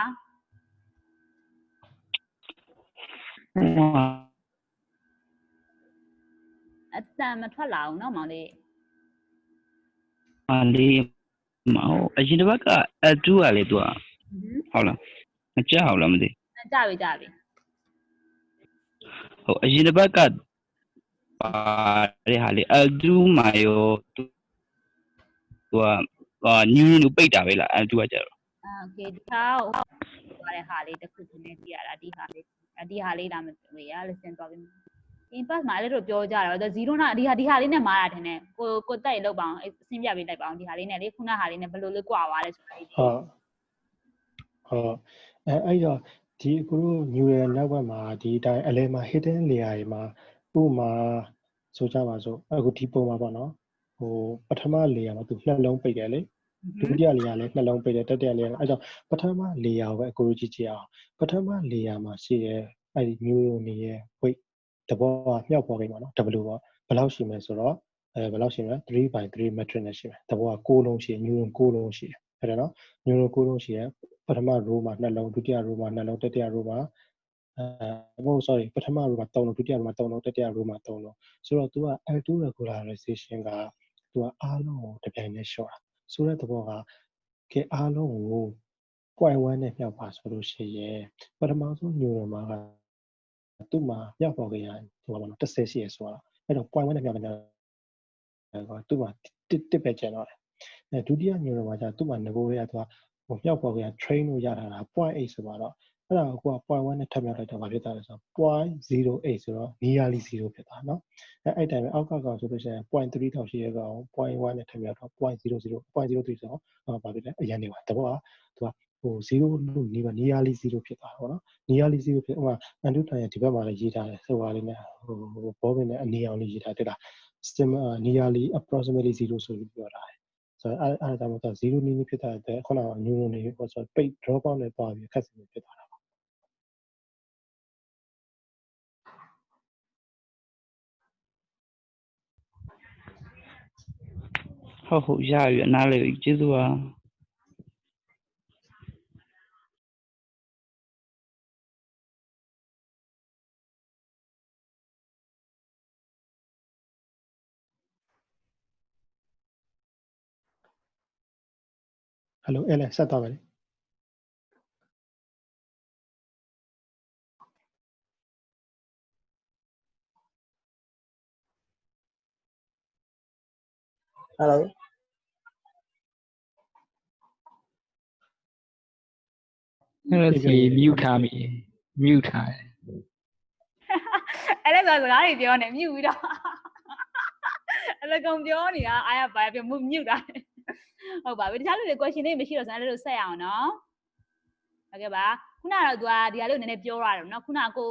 Speaker 1: အတန်မထွက်လာဘူးเนาะမောင်လေး
Speaker 5: လေးမဟုတ်အရင်တစ်ပတ်က L2 ကလေသူကဟုတ်လားမကြောက်လားမသိ
Speaker 1: ကြပြီ
Speaker 5: ဟုတ်အရင်တစ်ပတ်ကပါတဲ့ဟာလေ L2 မှာရောသူကneuron ကိုပိတ်တာပဲလား L2 ကကြတော့
Speaker 1: โอเคဒီဟာသွားတဲ့ဟာလေးတစ်ခုနည်းပြရတာဒီဟာလေးလာမတွေ့ရ listen သွားပြီ impact မှာလည်းတို့ပြောကြတာတော့0နာဒီဟာလေးနဲ့မားတာထင်တယ်ကိုတက်လောက်ပါအောင်အဆင်းပြပေးလိုက်ပါအောင်ဒီဟာလေးနဲ့လေခုနဟာလေးနဲ့ဘယ်လိုလေးကွာသွားလဲဆိုတာလေး
Speaker 2: ဟုတ်အဲ့တော့ဒီအခုတို့ neural network မှာဒီအတိုင်းအလဲမှာ hidden layer တွေမှာဥပမာဆိုကြပါစို့အခုဒီပုံမှာပေါ့နော်ဟိုပထမ layer မှာသူနှလုံးပိတ်တယ်လေဒုတိယ layer လည်းနှလုံးပိတ်တယ်တတိယ layer အဲ့ကြောင့်ပထမ layer ကိုပဲအခုတို့ကြည့်အောင်ပထမ layer မှာရှိတဲ့အဲ့ဒီ neuron တွေရဲ့ weight တဘောကမြောက်ပေါ်ကိန်းပေါ့နော် W ပေါ့ဘယ်လောက်ရှိမလဲဆိုတော့ဘယ်လောက်ရှိမလဲ3/3 metric နဲ့ရှိမယ်တဘောက6လုံးရှိ neuron 6လုံးရှိတယ်အဲ့ဒါနော် neuron 6လုံးရှိရပထမ row မှာ2လုံးဒုတိယ row မှာ2လုံးတတိယ row မှာsorry ပထမ row မှာ3လုံးဒုတိယ row မှာ3လုံးတတိယ row မှာ3လုံးဆိုတော့ तू က L2 regularization က तू ကအားလုံးကိုတစ်ပြိုင်တည်းရှော့တာဆိုတဲ့သဘောကအားလုံးကို 0.1 နဲ့မြောက်ပါဆိုလို့ရှိရင်ပထမဆုံး neuron မှာကသူ့မှာမြောက်ပေါ်ကိန်းကဟိုပါတော့10ရှိရဆိုတော့အဲ့တော့ 0.1 နဲ့မြောက်တယ်သူ့မှာတစ်ပဲကျန်တော့တယ်ဒုတိယ neuron မှာကျသူ့မှာငကိုတွေကသူကဟိုမြောက်ပေါ်က train လို့ရတာ 0.8 ဆိုတော့အဲ့ဒါကိုက 0.1 နဲ့ထပ်မြောက်လိုက်တော့ဘာဖြစ်သွားလဲဆိုတော့ 0.08 ဆိုတော့ nearly 0ဖြစ်သွားနော်အဲ့တိုင်းပဲအောက်ကကောင်ဆိုလို့ရှိရင် 0.3 တောင်ရှိရကောင် 0.1 နဲ့ထပ်မြောက်တော့ 0.00 0.03 ဆိုတော့ဘာဖြစ်လဲအရင်နေပါတဘောကသူကဟို0လို့နေပါ nearly 0ဖြစ်သွားတာပေါ့နော် nearly 0ဖြစ်ဥပမာအန်ဒူတိုင်ဒီဘက်မှာလည်းရေးထားတယ်ဆိုပါလိမ့်မယ်ဟိုဘောပင်နဲ့အနေအောင်လေးရေးထားတယ်လား nearly approximately 0ဆိုပြီးပြောတာဆိုတော့အဲ့ဒါကြောင့်မို့0နီးနီးဖြစ်တဲ့အတွက်ခုနက neuron တွေဟိုဆိုပိတ် drop out နဲ့သွားပြီးခက်စင်ဖြစ်သွားတာ
Speaker 5: ဟုတ်ရပြီနားလေပြီကျေးဇူးပါ
Speaker 2: Hello အဲ့လေဆက်သွားမယ်လေ Hello
Speaker 6: အဲ့ဒါစီ mute ထားပြီ mute ထားတယ်
Speaker 1: အဲ့ဒါဆိုစကားတွေပြောနေမြူပြီးတော့အဲ့လိုကောင်ပြောနေတာအားရပါပြမြူတာဟုတ်ပါပြီတခြားလူတွေ question တွေမရှိတော့ဆိုအဲ့လိုဆက်ရအောင်နော်ဟုတ်ကဲ့ပါခုနကတော့ तू ဒီဟာလေးကိုနည်းနည်းပြောရတယ်เนาะခုနကို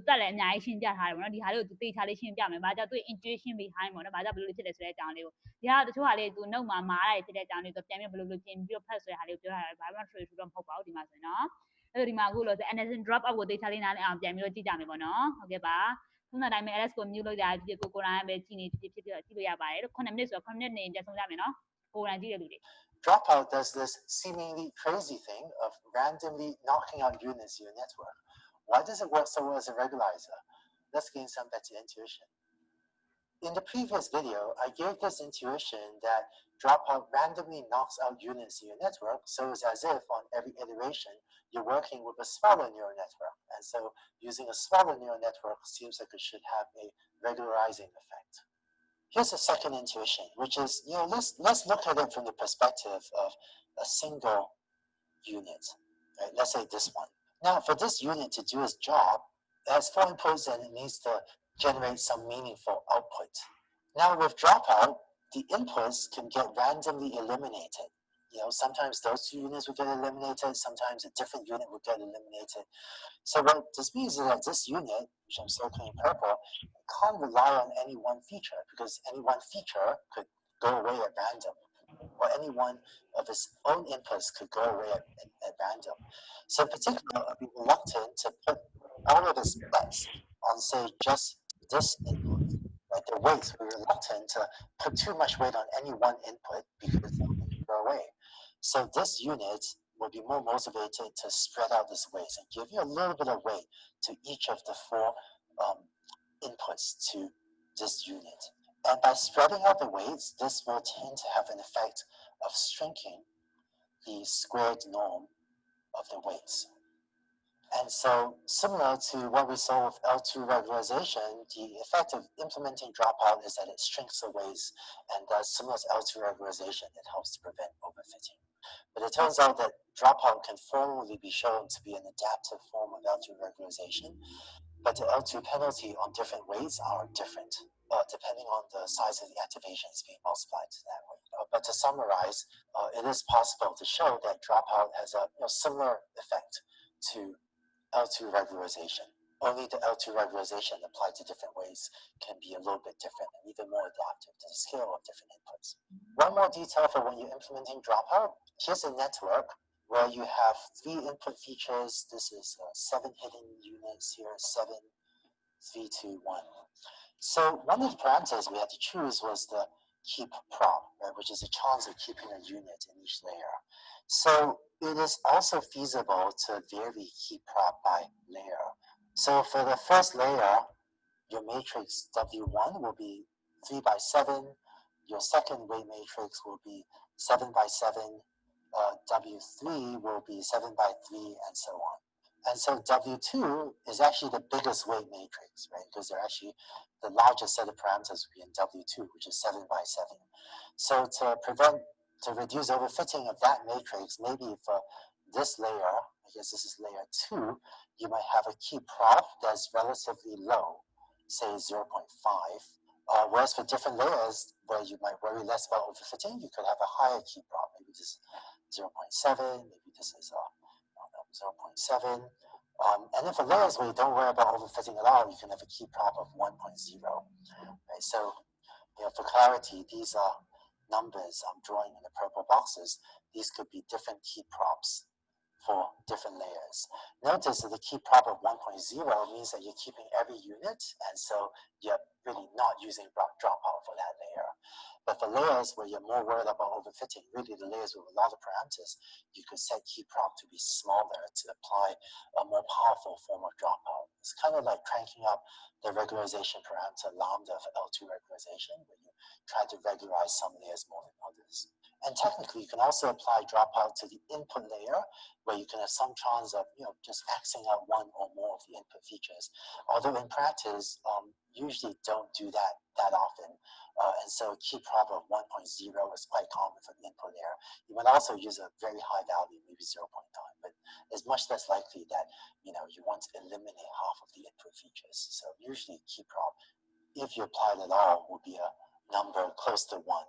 Speaker 1: တက်လည်းအများကြီးရှင်းပြထားတယ်ပေါ့နော်ဒီဟာလေးကို तू သိချလေးရှင်းပြမယ်ဘာကြောင့် तू intuition behind ပေါ့နော်ဘာကြောင့်ဘယ်လိုဖြစ်လဲဆိုတဲ့အကြောင်းလေးကိုဒီဟာတချို့ဟာလေး तू နှုတ်မှာမားရတယ်ဖြစ်တဲ့အကြောင်းလေး तू ပြန်ပြီးဘယ်လိုပြင်ပြီးတော့ဖတ်ဆိုတဲ့ဟာလေးကိုပြောထားတယ်ဘာမှ true တော့မဟုတ်ပါဘူးဒီမှာဆိုရင်နော်အဲ့တော့ဒီမှာအခုလို့ဆို Anderson drop out ကိုသိချလေးနားလည်အောင်ပြန်ပြီးတော့ကြည့်ကြမယ်ပေါ့နော်ဟုတ်ကဲ့ပါခုနတိုင်းမှာ LS ကို mute လုပ်ကြပြီးကိုရိုင်းပဲကြည့်နေဖြစ်ကြည့်လို့ရပါတယ်လို့9 minutes ဆိုတော့9 minutes နေပြန်ဆုံးကြမယ်နော်ကိုရိုင်းကြည့်တဲ့လူတွေ
Speaker 3: Dropout does this seemingly crazy thing of randomly knocking out units in your network. Why does it work so well as a regularizer? Let's gain some better intuition. In the previous video, I gave this intuition that Dropout randomly knocks out units in your network, so it's as if on every iteration, you're working with a smaller neural network. And so using a smaller neural network seems like it should have a regularizing effect. Here's a second intuition, which is, let's look at it from the perspective of a single unit. Right? Let's say this one. Now, for this unit to do its job, it has 4 inputs and it needs to generate some meaningful output. Now, with Dropout, the inputs can get randomly eliminated. Sometimes those 2 units will get eliminated, sometimes a different unit will get eliminated. So what this means is that this unit, which I'm circling in purple, can't rely on any one feature because any one feature could go away at random, or any one of its own inputs could go away at random. So in particular, I'd be reluctant to put all of its bets on, say, just this input. Right? The weights, we're reluctant to put too much weight on any one input because it will go away. So this unit will be more motivated to spread out this weight and give you a little bit of weight to each of the 4 inputs to this unit. And by spreading out the weights, this will tend to have an effect of shrinking the squared norm of the weights. And so, similar to what we saw with L2 regularization, the effect of implementing dropout is that it shrinks the weights, and similar to L2 regularization, it helps to prevent overfitting. But it turns out that dropout can formally be shown to be an adaptive form of L2 regularization, but the L2 penalty on different weights are different, depending on the size of the activations being multiplied to that way. But to summarize, it is possible to show that dropout has a similar effect to L2 regularization. Only the L2 regularization applied to different weights can be a little bit different and even more adaptive to the scale of different inputs. One more detail for when you're implementing dropout, here's a network where you have 3 input features. This is 7 hidden units here, 7, 3, 2, 1. So one of the parameters we had to choose was the keep prop, right, which is a chance of keeping a unit in each layer. So it is also feasible to vary keep prop by layer. So for the first layer, your matrix W1 will be 3 by 7. Your second weight matrix will be 7 by 7. W3 will be 7 by 3, and so on. And so W2 is actually the biggest weight matrix, right? Because they're actually the largest set of parameters will be in W2, which is 7 by 7. So to reduce overfitting of that matrix, maybe for this layer, I guess this is layer 2, you might have a key prop that's relatively low, say 0.5. Whereas for different layers where you might worry less about overfitting, you could have a higher key prop. Maybe this 0.7, maybe this is 0.7. And then for layers where you don't worry about overfitting at all, you can have a key prop of 1.0. Right? So, for clarity, these are numbers I'm drawing in the purple boxes. These could be different key props for different layers. Notice that the key prop of 1.0 means that you're keeping every unit, and so you're really not using dropout for that layer. But for layers where you're more worried about overfitting, really the layers with a lot of parameters, you could set key prop to be smaller to apply a more powerful form of dropout. It's kind of like cranking up the regularization parameter lambda for L2 regularization, where you try to regularize some layers more than others. And technically, you can also apply dropout to the input layer, where you can have some chance of just Xing out one or more of the input features. Although in practice, usually don't do that often. And so key prop of 1.0 is quite common for the input layer. You might also use a very high value, maybe 0.9, but it's much less likely that you want to eliminate half of the input features. So usually key prop, if you apply it at all, will be a number close to 1.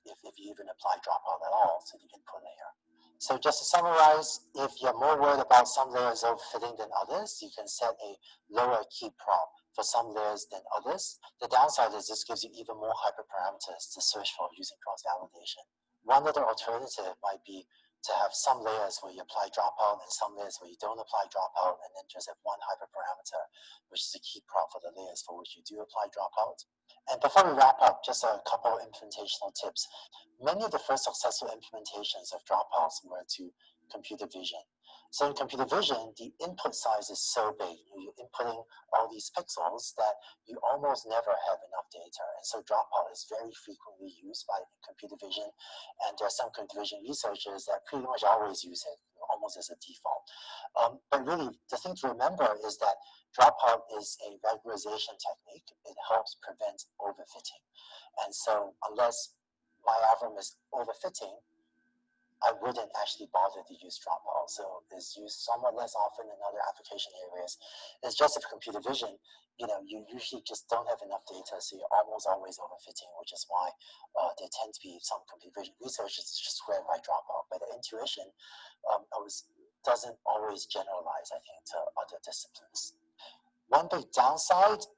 Speaker 3: If you even apply dropout at all to the input layer. So just to summarize, if you're more worried about some layers overfitting than others, you can set a lower key prop for some layers than others. The downside is this gives you even more hyperparameters to search for using cross-validation. One other alternative might be to have some layers where you apply dropout and some layers where you don't apply dropout, and then just have one hyperparameter, which is a key prop for the layers for which you do apply dropout. And before we wrap up, just a couple of implementational tips. Many of the first successful implementations of dropouts were to computer vision. So in computer vision, the input size is so big, you're inputting all these pixels that you almost never have enough data. And so dropout is very frequently used by computer vision. And there are some computer vision researchers that pretty much always use it, almost as a default. But really, the thing to remember is that dropout is a regularization technique. It helps prevent overfitting. And so unless my algorithm is overfitting, I wouldn't actually bother to use dropout. So it's used somewhat less often in other application areas. It's just if computer vision, you usually just don't have enough data, so you're almost always overfitting, which is why there tend to be some computer vision researchers just swear by dropout. But the intuition doesn't always generalize, I think, to other disciplines. One big downside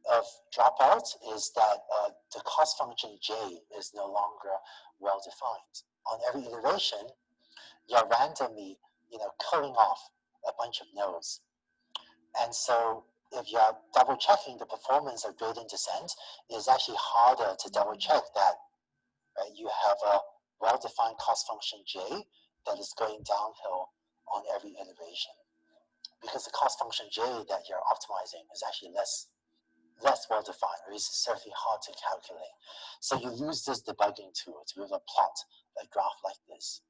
Speaker 3: of dropout is that the cost function J is no longer well defined. On every iteration, you're randomly, culling off a bunch of nodes. And so if you're double checking the performance of gradient descent, it's actually harder to double check that you have a well-defined cost function J that is going downhill on every iteration. Because the cost function J that you're optimizing is actually less well-defined, or it's certainly hard to calculate. So you use this debugging tool to be able to plot a graph like this.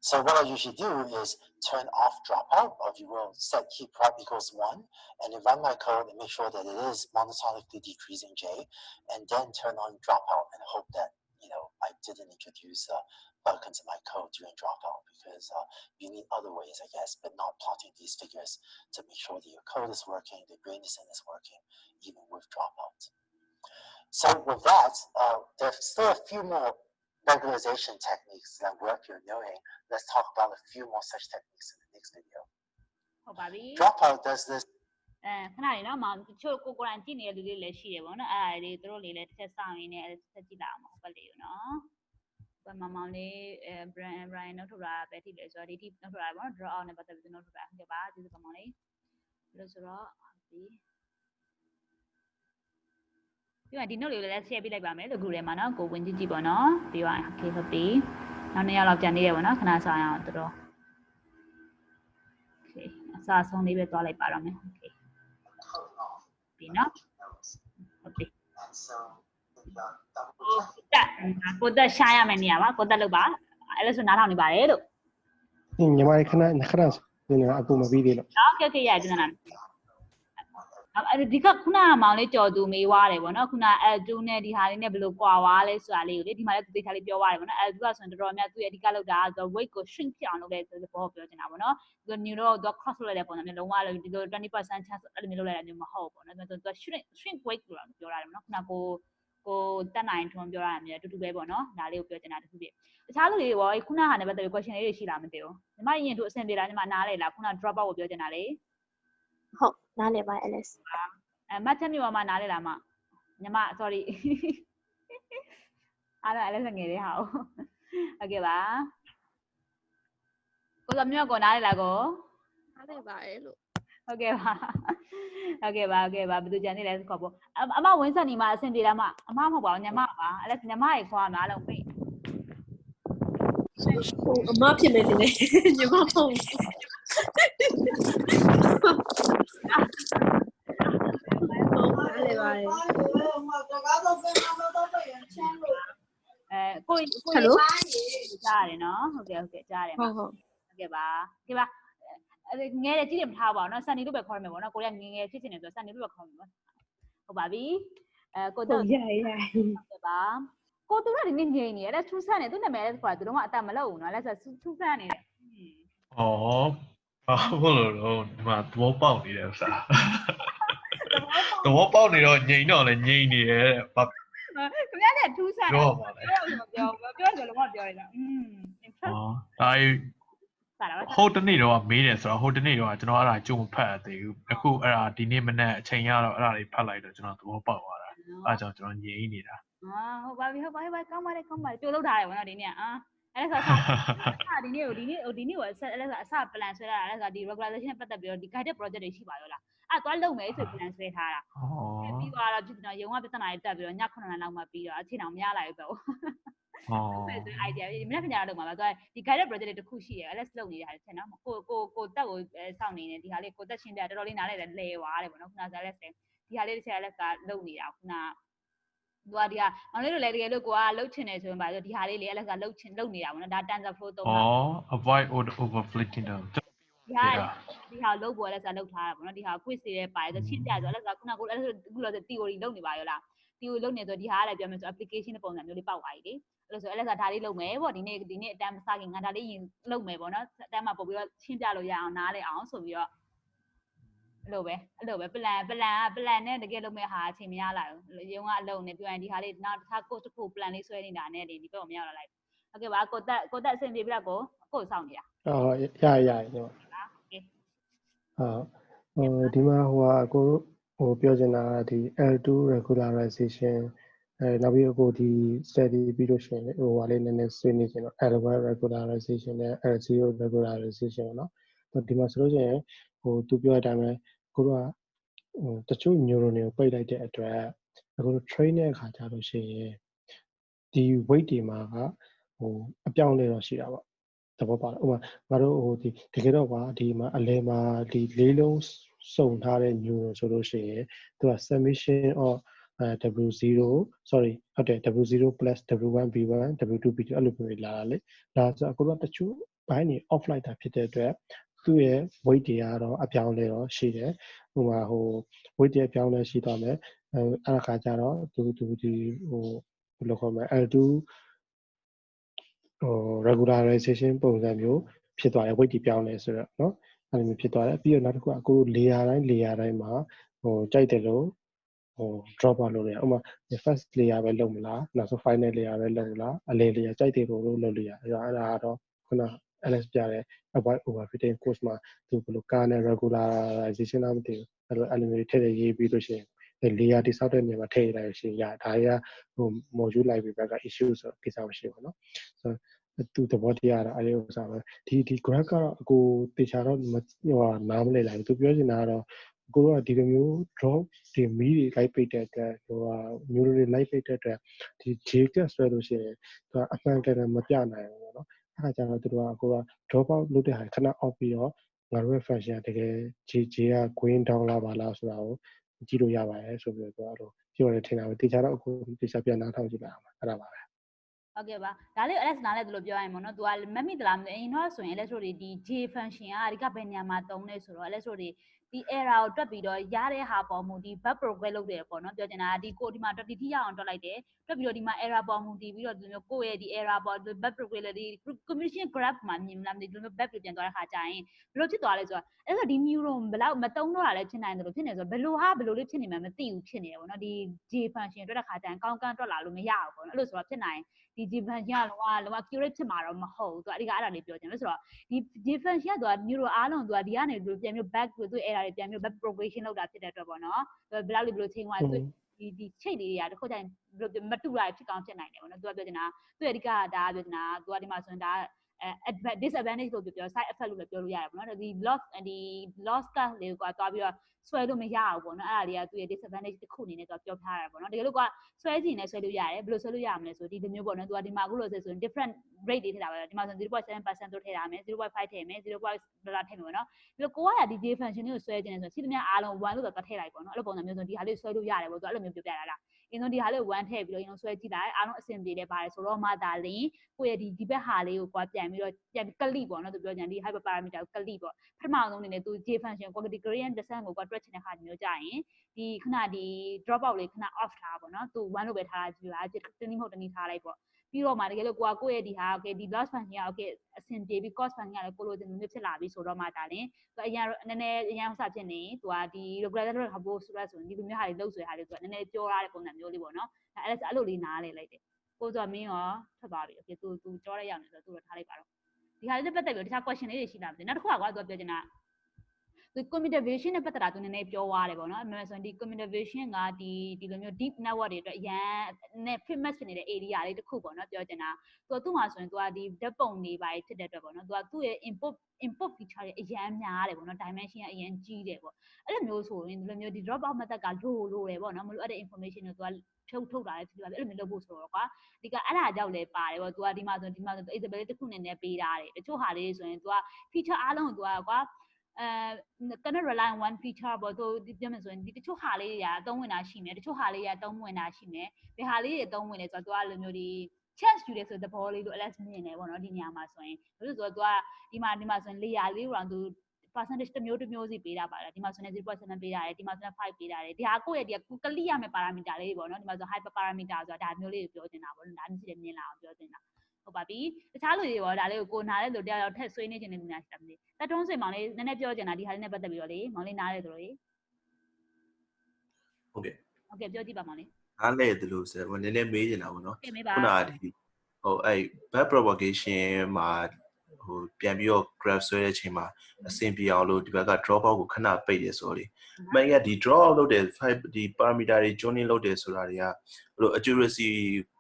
Speaker 3: So what I usually do is turn off dropout, or if you will, set key prop equals 1, and then run my code and make sure that it is monotonically decreasing J, and then turn on dropout and hope that I didn't introduce a bug into my code during dropout, because you need other ways, I guess, but not plotting these figures to make sure that your code is working, the gradient descent is working, even with dropout. So with that, there's still a few more regularization techniques that worth your knowing. Let's talk about a few more such techniques in the next video. Dropout does this.
Speaker 1: ခဏလေးနော်မောင်တချို့ကိုကိုယ်တိုင်ကြည့်နေတဲ့လူတွေလည်းရှိတယ်ပေါ့နော်အဲ့ဒါလေးတို့လေးလည်းတစ်ချက်စောင့်ရင်းနဲ့ဆက်ကြည့်လာအောင်ဟုတ်ပါလေနော်ဘာမောင်လေးBrian နှုတ်ထုတ်တာပဲထိလဲဆိုတော့ဒီထိနှုတ်ထုတ်တာပေါ့နော် draw out နဲ့ပတ်သက်ပြီးနှုတ်ထုတ်တာဟုတ်ကဲ့ပါကျေးဇူးပါမောင်လေးလို့ဆိုတော့ဟုတ်ပြီဒီနှုတ်လေးလည်း share ပေးလိုက်ပါမယ်လို့ group ထဲမှာနော်ကိုဝင်ကြည့်ကြည့်ပေါ့နော်ပြီးသွားရင် okay ဟုတ်ပြီနောက်2ယောက်လောက်ကြံနေရပေါ့နော်ခဏဆောင်ရအောင်တော် okay အစားဆုံးလေးပဲသွားလိုက်ပါတော့မယ် okay ပြီနော်ဟုတ်ပြီကိုတက်ရှားရမယ်နေရာပါကိုတက်လို့ပါအဲ့လိုဆိုနားထောင်နေပါတယ်လို့
Speaker 2: ညီမလေးခဏနေအကူမပြီးသေးလို့
Speaker 1: okay okay ရတယ်ပြန်လာအဲ့ဒီကခုနကမောင်လေးကြော်သူမေးွားတယ်ပေါ့နော်ခုန L2 နဲ့ဒီဟာလေးနဲ့ဘယ်လိုကွာွားလဲဆိုတာလေးကိုလေဒီမှာလည်းသူသိထားလေးပြောွားတယ်ပေါ့နော် L2 ကဆိုရင်တော်တော်များသူအဓိကလောက်တာဆိုတော့ weight ကို shrink ဖြစ်အောင်လုပ်လဲဆိုတော့ပြောချင်တာပေါ့နော်သူ neuro သူ cross လုပ်လိုက်တဲ့ပုံစံမျိုးလုံးဝဒီလို 20% chance အဲ့လိုမျိုးလုပ်လိုက်တာမျိုးမဟုတ်ဘူးပေါ့နော်သူ shrink weight လို့ပြောတာတယ်ပေါ့နော်ခုနကိုတက်နိုင်ထွန်းပြောတာမျိုးအတူတူပဲပေါ့နော်ဒါလေးကိုပြောချင်တာတခုပြတခြားလူတွေရောခုနဟာနဲ့ပတ်သက်ပြီး question လေးတွေရှိလားမသိဘူးညီမရင်တို့အဆင်ပြေလားညီမနားလေလားခုန drop out ကိုပြောချင်တာလေ
Speaker 7: ဟုတ်နားလေပါ Alice
Speaker 1: မတ်ချက်မျိုးမှာနားလေလားမညီမ sorry အားလည်း Alice ငယ်လေးဟာဟုတ်ကဲ့ပါ ကိုသမီးကကိုနားလေလားကို
Speaker 7: နားလည်ပါတယ်လို့
Speaker 1: ဟုတ်ကဲ့ပါဟုတ်ကဲ့ပါဘယ်သူကြံနေလဲခေါ်ဖို့အမဝင်းဆက်နေမှာအဆင်ပြေလားမအမမဟုတ်ပါဘူးညီမပါအဲ့ဒါညီမရေခေါ်မှာလုံးပြီ
Speaker 7: ဟိုအမဖြစ်နေတယ်ညီမဖုန်းနားလည်ပါတယ်
Speaker 1: ကို
Speaker 7: ဟယ်လို
Speaker 1: ကြားရတယ်နော်ဟုတ်ကဲ့ကြားရတယ်ဟုတ်ကဲ့ပါငယ်ကြည့်ရမထားပါဘူးနော်စန်နီလို့ပဲခေါ်ရမယ်ပေါ့နော်ကိုရငယ်ဖြစ်နေဆိုစန်နီလို့ပဲခေါ်မယ်ပေါ့ဟုတ်ပါပြီကိုတော့
Speaker 7: ရ
Speaker 1: ဟုတ်ကဲ့ပါကိုသူကဒီနေ့ငြိမ်နေတယ်ထူးဆန်းနေသူနာမည်လည်းခေါ်တာသူတို့ကအတတ်မလုပ်ဘူးနော်လည်းဆိုထူးဆန်းနေတယ်
Speaker 4: ဟုတ်လို့ဒီမှာသဘောပေါက်နေတယ်ဥစားသဘောပေါက်နေတော့ငြိမ်တော့လည်းငြိမ်နေတယ်ဘာ
Speaker 1: ခင်ဗျားလည်းထူးဆန်းတယ်ပြောဆိုလို့မပြောရလား
Speaker 4: ဟုတ်တနေ့တော့မေးတယ်ဆိုတော့ဟိုတနေ့တော့ကျွန်တော်အဲ့ဒါကြုံဖတ်သေးဘူးအခုအဲ့ဒါဒီနေ့မနေ့အချိန်ရတော့အဲ့ဒါတွေဖတ်လိုက်တော့ကျွန်တော်သဘောပေါက်သွားတာအဲ့ကြောင့်ကျွန်တော်ငြိမ်နေတာ
Speaker 1: ဟုတ်ပါပြီကောင်းပါတယ်ကြိုးလောက်ထားတယ်ဗောနော်ဒီနေ့အဲ့ဒါဆိုဒီနေ့ကိုအစ plan ဆွဲထားတာအဲ့ဒါဒီ regularization နဲ့ပတ်သက်ပြီးတော့ဒီ guided project တွေရှိပါရောလားအဲ့သွားလုပ်မယ်ဆို plan ဆွဲထားတာပြီးသွားတော့ဖြစ်တော့ရုံကပြဿနာတွေတက်ပြီးတော့ည9:00နာရီလောက်မှပြီးတော့အချိန်အောင်မရလိုက်ဘူးပေါ့ဆို idea ဒီမနေ့ပြန်တော့လုပ်မှာပါသွားဒီ guided project တွေတစ်ခုရှိရယ် LS လုပ်နေတာတဲ့နော်ကိုတက်ကိုစောင့်နေနေဒီဟာလေးကိုတက်ရှင်းပြတော်တော်လေးနားလဲလဲသွားတယ်ဗောနော်ခုနက LS ဒီဟာလေးတစ်ချက် LS ကလုပ်နေတာခုနသူကဒီဟာမောင်လေးတို့လည်းတကယ်လို့ကိုကလှုပ်ချင်နေဆိုရင်ပါဆိုဒီဟာလေးလေအဲ့လက်ကလှုပ်နေတာပေါ့နော်ဒါ TensorFlow သုံးတာ
Speaker 4: avoid overfitting တော့
Speaker 1: ဒီဟာလှုပ်ပေါ်လက်ကလှုပ်ထားတာပေါ့နော်ဒီဟာ quiz တွေလည်းပါတယ်ဆိုရှင်းပြဆိုလက်ကခုနကကိုအဲ့ဒါခုလော theory လုပ်နေပါရောလား theory လုပ်နေဆိုဒီဟာကလည်းပြောမယ်ဆို application ပုံစံမျိုးလေးပေါက်သွားပြီလေအဲ့လိုဆိုအဲ့လက်ကဒါလေးလုပ်မယ်ပေါ့ဒီနေ့အတန်းမစခင်ငါဒါလေးရင်လုပ်မယ်ပေါ့နော်အတန်းမှာပို့ပြီးတော့ရှင်းပြလို့ရအောင်နားလဲအောင်ဆိုပြီးတော့အဲ့လိုပဲ plan နဲ့တကယ်လုပ်မဲ့ဟာအချိန်မရလိုက်ဘူးရုံကအလုံးနဲ့ပြောရင်ဒီဟာလေးနောက်တစ်ခါ course တစ်ခု plan လေးဆွဲနေတာနဲ့ဒီဘက်ကိုမရောက်လာလိုက်ဟုတ်ကဲ့ပါကိုတက်အဆင်ပြေပြီလားကိုစောင့်နေတာ
Speaker 2: ရညောဒီမှာကိုပြောချင်တာကဒီ L2 regularization နောက်ပြီးအခုဒီ study ပြီးလို့ရှိရင်ဟာလေးနည်းနည်းဆွေးနွေးချင်တော့ L1 regularization နဲ့ L0 regularization ပေါ့နော်ဒီမှာဆိုလို့ရှိရင်သူပြောတဲ့အတိုင်းပဲကိုတို့ကတချို့ neuron တွေကိုပိတ်လိုက်တဲ့အတွက်အခု train တဲ့အခါကျလို့ရှိရင်ဒီ weight တွေမှာကအပြောင်းလဲတော့ရှိတာပေါ့သဘောပေါက်လားဥပမာငါတို့ဒီတကယ်တော့ဒီမှာအလဲမှာဒီလေးလုံးစုံထားတဲ့ neuron ဆိုလို့ရှိရင်သူက summation of W0 sorry ဟုတ်တယ် W0 plus W1 B1 W2 B2 အဲ့လိုမျိုးလာတာလေဒါဆိုအခုတော့တချို့ဘိုင်းတွေ off လိုက်တာဖြစ်တဲ့အတွက်သူ့ရဲ့ weight တွေကတော့အပြောင်းလဲတော့ရှိတယ်ဥပမာweight တွေအပြောင်းလဲရှိသွားမယ်အဲ့ဒါခါကျတော့သူဒီဘယ်လိုခေါ်မလဲ L2 regularization ပုံစံမျိုးဖြစ်သွားတယ် weight တွေပြောင်းလဲဆိုတော့เนาะအဲ့လိုမျိုးဖြစ်သွားတယ်ပြီးတော့နောက်တစ်ခုအခု layer တိုင်းမှာကြိုက်တယ်လို့drop out လုပ်ရဥပမာ first layer ပဲလုပ်မလားနောက်ဆုံး final layer ပဲလုပ်မလားအလဲ layer ကြိုက်တယ်လို့လုပ်လို့ရအဲ့ဒါကတော့ခုန LS ပြတဲ့ avoid overfitting course မှာသူဘယ်လိုကားနဲ့ regularization လားမသိဘူးအဲ့လိုမျိုးထည့်ရေးပြီးလို့ရှိရင်layer တိဆောက်တဲ့နေရာမှာထည့်လိုက်ရှင်ရဒါတွေကmodule library ဘက်က issue ဆိုကိစ္စမရှိဘူးเนาะဆိုသူသဘောတရားတာအဲ့ဒီဥစ္စာပဲဒီ graph ကတော့အကိုတေချာတော့နားမလည်လိုက်ဘူးသူပြောချင်တာကတော့ကိုကဒီလိုမျိုး drop ဒီမီးတွေလိုက်ပိတ်တဲ့အတွက်neuron တွေလိုက်ပိတ်တဲ့အတွက်ဒီ J-cat ဆွဲလို့ရှိရင်သူကအမှန်တကယ်မပြနိုင်ဘူးပေါ့နော်အဲ့ဒါကြောင့်သူတို့ကကိုက drop out လုပ်တဲ့ဟာခဏ off ပြီးတော့ငါတို့ရဲ့ function တကယ် J က going down လာပါလားဆိုတာကိုကြည့်လို့ရပါတယ်ဆိုပြီးတော့သူပြောတယ်ထင်တာပဲတေချာတော့အခုတေချာပြန်နားထောင်ကြည့်လိုက်အောင်အဲ့ဒါပါပဲ
Speaker 1: ဟုတ်ကဲ့ပါဒါလေး LS နားလဲသူလို့ပြောရရင်ပေါ့နော်သူကမမိသလားမသိရင်တော့ဆိုရင် LS တို့ဒီ J function ကဒီကဘယ်ညမှာသုံးလဲဆိုတော့ LS တို့ဒီ error ကိုတွက်ပြီးတော့ရတဲ့ဟာပေါ်မူဒီ bug progress လုပ်တယ်ပေါ့နော်ပြောချင်တာဒီကိုဒီမှာဒီထိရအောင်တွက်လိုက်တယ်တွက်ပြီးတော့ဒီမှာ error ပေါ်မူတည်ပြီးတော့ဒီလိုမျိုးကိုယ့်ရဲ့ဒီ error ပေါ် bug progress ဒီ communication graph မှာမြင်မလားမသိဒီလိုမျိုး bug ပြန်သွားတဲ့ခါကျရင်ဘယ်လိုဖြစ်သွားလဲဆိုတော့အဲ့ဒါဒီ neuron ဘယ်လောက်မတုံးတော့တာလဲဖြစ်နိုင်တယ်လို့ဖြစ်နေဆိုတော့ဘယ်လိုလေးဖြစ်နေမှမသိဘူးဖြစ်နေတယ်ပေါ့နော်ဒီ J function တွက်တဲ့ခါကျရင်ကောင်းတွက်လာလို့မရဘူးပေါ့နော်အဲ့လိုဆိုတော့ဖြစ်နိုင်ဒီ function ကလုံးဝ accurate ဖြစ်မှာတော့မဟုတ်ဘူးသူအဓိကအဲ့ဒါလေးပြောချင်တယ်ဆိုတော့ဒီ function ကသူက neuron အားလုံးသူကဒီကနေပြန်ပြီး back သူ error တွေပြန်ပြီး back propagation လုပ်တာဖြစ်တဲ့အတွက်ပေါ့နော်ဘယ်လောက်ချိန်သွားဒီချိတ်လေးတွေကတခုကျရင်မတူတာဖြစ်ကောင်းဖြစ်နိုင်တယ်ပေါ့နော်သူကပြောချင်တာသူအဓိကဒါပြောချင်တာသူကဒီမှာဆိုရင်ဒါ disadvantage လို့ပြော side effect လို့လည်းပြောလို့ရတယ်ပေါ့နော်ဒီ loss cast လေးကိုသွားပြီးတော့ဆွဲလို့မရဘူးပေါ့နော်အဲ့ဒါလေးကသူ့ရဲ့ disadvantage တစ်ခုအနေနဲ့သူပြောထားတာပေါ့နော်တကယ်လို့ကဆွဲချင်နဲ့ဆွဲလို့ရတယ်ဘယ်လိုဆွဲလို့ရမလဲဆိုဒီလိုမျိုးပေါ့နော်သူကဒီမှာအခုလို့ဆိုရင် different rate တွေထည့်တာပါဒီမှာဆို 0.7% တို့ထည့်ထားမယ် 0.5 ထည့်မယ် 0.$ထည့်မယ်ပေါ့နော်ဒီလိုကိုကဒီ J function ကိုဆွဲချင်တယ်ဆိုရှိသမျှအားလုံး 1 လို့တော့ထည့်လိုက်ပေါ့နော်အဲ့လိုပုံစံမျိုးဆိုဒီဟာလေးဆွဲလို့ရတယ်ပေါ့သူအဲ့လိုမျိုးပြောပြတာလားအင်းတို့ဒီဟာလေး1ထည့်ပြီးတော့အင်းတို့ဆွဲကြည့်လိုက်အားလုံးအဆင်ပြေတယ်ပါတယ်ဆိုတော့မှဒါလင်းကိုရဲ့ဒီဘက်ဟာလေးကိုကွာပြန်ပြီးကလိပေါ့နော်သူပြောကြတယ်ဒီ hyperparameter ကိုကလိပေါ့ပထမဆုံးအနေနဲ့သူ J function quantity gradient descent ကိုကွာတွက်ချင်တဲ့ခါမျိုးကြရင်ဒီခဏဒီ dropout လေးခဏ off ထားပေါ့နော်သူ1လို့ပဲထားကြည့်ပါတနည်းမဟုတ်တနည်းထားလိုက်ပေါ့ပြီးတော့မှတကယ်လို့ကိုရဲ့ဒီဟာ okay ဒီ loss function က okay အဆင်ပြေပြီး cost function ကလည်းကိုလိုချင်မျိုးဖြစ်လာပြီဆိုတော့မှဒါလင်းသူအရင်နည်းနည်းအရင်ဥစားဖြစ်နေသူကဒီ regularization ဟိုဆိုရဆိုရင်ဒီလိုမျိုးဟာတွေလုပ်ဆွဲဟာတွေသူကနည်းနည်းပြောရတဲ့ပုံစံမျိုးလေးပေါ့နော်အဲ့လိုလေးနားလေလိုက်တယ်ကိုဆိုမင်းရောထွက်သွားပြီ okay သူကြောတဲ့ရောက်နေဆိုတော့သူတော့ထားလိုက်ပါတော့ဒီဟာလေးနဲ့ပတ်သက်ပြီးတခြား question လေးတွေရှိလားမသိနောက်တစ်ခုကသူပြောချင်တာဒီ computer vision နဲ့ပတ်သက်တာသူနည်းနည်းပြောသွားတယ်ပေါ့နော်အမှန်ဆိုရင်ဒီ computer vision ကဒီလိုမျိုး deep network တွေအတွက်အရန်နဲ့ famous ဖြစ်နေတဲ့ area လေးတစ်ခုပေါ့နော်ပြောချင်တာသူ့မှာဆိုရင်သူကဒီဓာတ်ပုံတွေပါဖြစ်တဲ့အတွက်ပေါ့နော်သူ့ရဲ့ input feature တွေအရန်များတယ်ပေါ့နော် dimension ကအရန်ကြီးတယ်ပေါ့အဲ့လိုမျိုးဆိုရင်ဒီလိုမျိုးဒီ dropout method ကလိုတယ်ပေါ့နော်မလို့အဲ့တဲ့ information ကိုသူကထုတ်တာလည်းဖြစ်ပါပြီအဲ့လိုမျိုးလုပ်ဖို့ဆိုတော့ကွာဒီကအဲ့ဒါကြောင့်လည်းပါတယ်ပေါ့သူကဒီမှာဆို example တစ်ခုနဲ့လည်းပေးထားတယ်တချို့ဟာလေးဆိုရင်သူက feature အားလုံးကိုသူကကွာcannot rely on one feature ပေါ့သူပြောမယ်ဆိုရင်ဒီတချို့ဟာလေးတွေကအသုံးဝင်တာရှိမယ်တချို့ဟာလေးတွေကအသုံးဝင်တာရှိမယ်ဘယ်ဟာလေးတွေအသုံးဝင်လဲဆိုတော့သူကလိုမျိုးဒီ chance ယူတယ်ဆိုတဲ့သဘောလေးလို့ LS မြင်တယ်ပေါ့နော်ဒီနေရာမှာဆိုရင်ဘာလို့ဆိုတော့သူကဒီမှာဆိုရင် layer လေးကိုတော့သူ percentage တစ်မျိုးစီပေးတာပါလားဒီမှာဆိုရင် 0.7 ပေးတာတယ်ဒီမှာဆိုရင်5ပေးတာတယ်ဒီဟာကိုယ့်ရဲ့ဒီကလိရမယ် parameter လေးပေါ့နော်ဒီမှာဆို hyper parameter ဆိုတာဒါမျိုးလေးကိုပြောချင်တာပေါ့နော်ဒါမျိုးရှိတယ်မြင်လာအောင်ပြောချင်တာဟုတ်ပါပြီတခြားလူတွေရောဒါလေးကိုနားလဲလို့တရားတော့ထက်ဆွေးနေချင်တဲ့လူများရှိတယ်မသိတက်တွန်းစင်မောင်လေးနည်းနည်းပြောချင်တာဒီဟာလေးနဲ့ပတ်သက်ပြီးတော့လေမောင်လေးနားလဲဆိုလို့ဟ
Speaker 8: ုတ်ကဲ့
Speaker 1: ပြောကြည့်ပါမောင်လေးန
Speaker 8: ားလဲတယ်လို့ဆိုတော့နည်းနည်းမေးချင်တာပေါ့နော်ခ
Speaker 1: ုနကဒ
Speaker 8: ီဟိုအဲ့ back propagation မှာဟိုပြန်ပြီးတော့ graph ဆွဲတဲ့အချိန်မှာအဆင်ပြေအောင်လို့ဒီဘက်က dropout ကိုခဏပိတ်ရဆိုလေမှန်ကဒီ dropout လုပ်တဲ့ဒီ parameter တွေ joining လုပ်တယ်ဆိုတာတွေကဘလို့ accuracy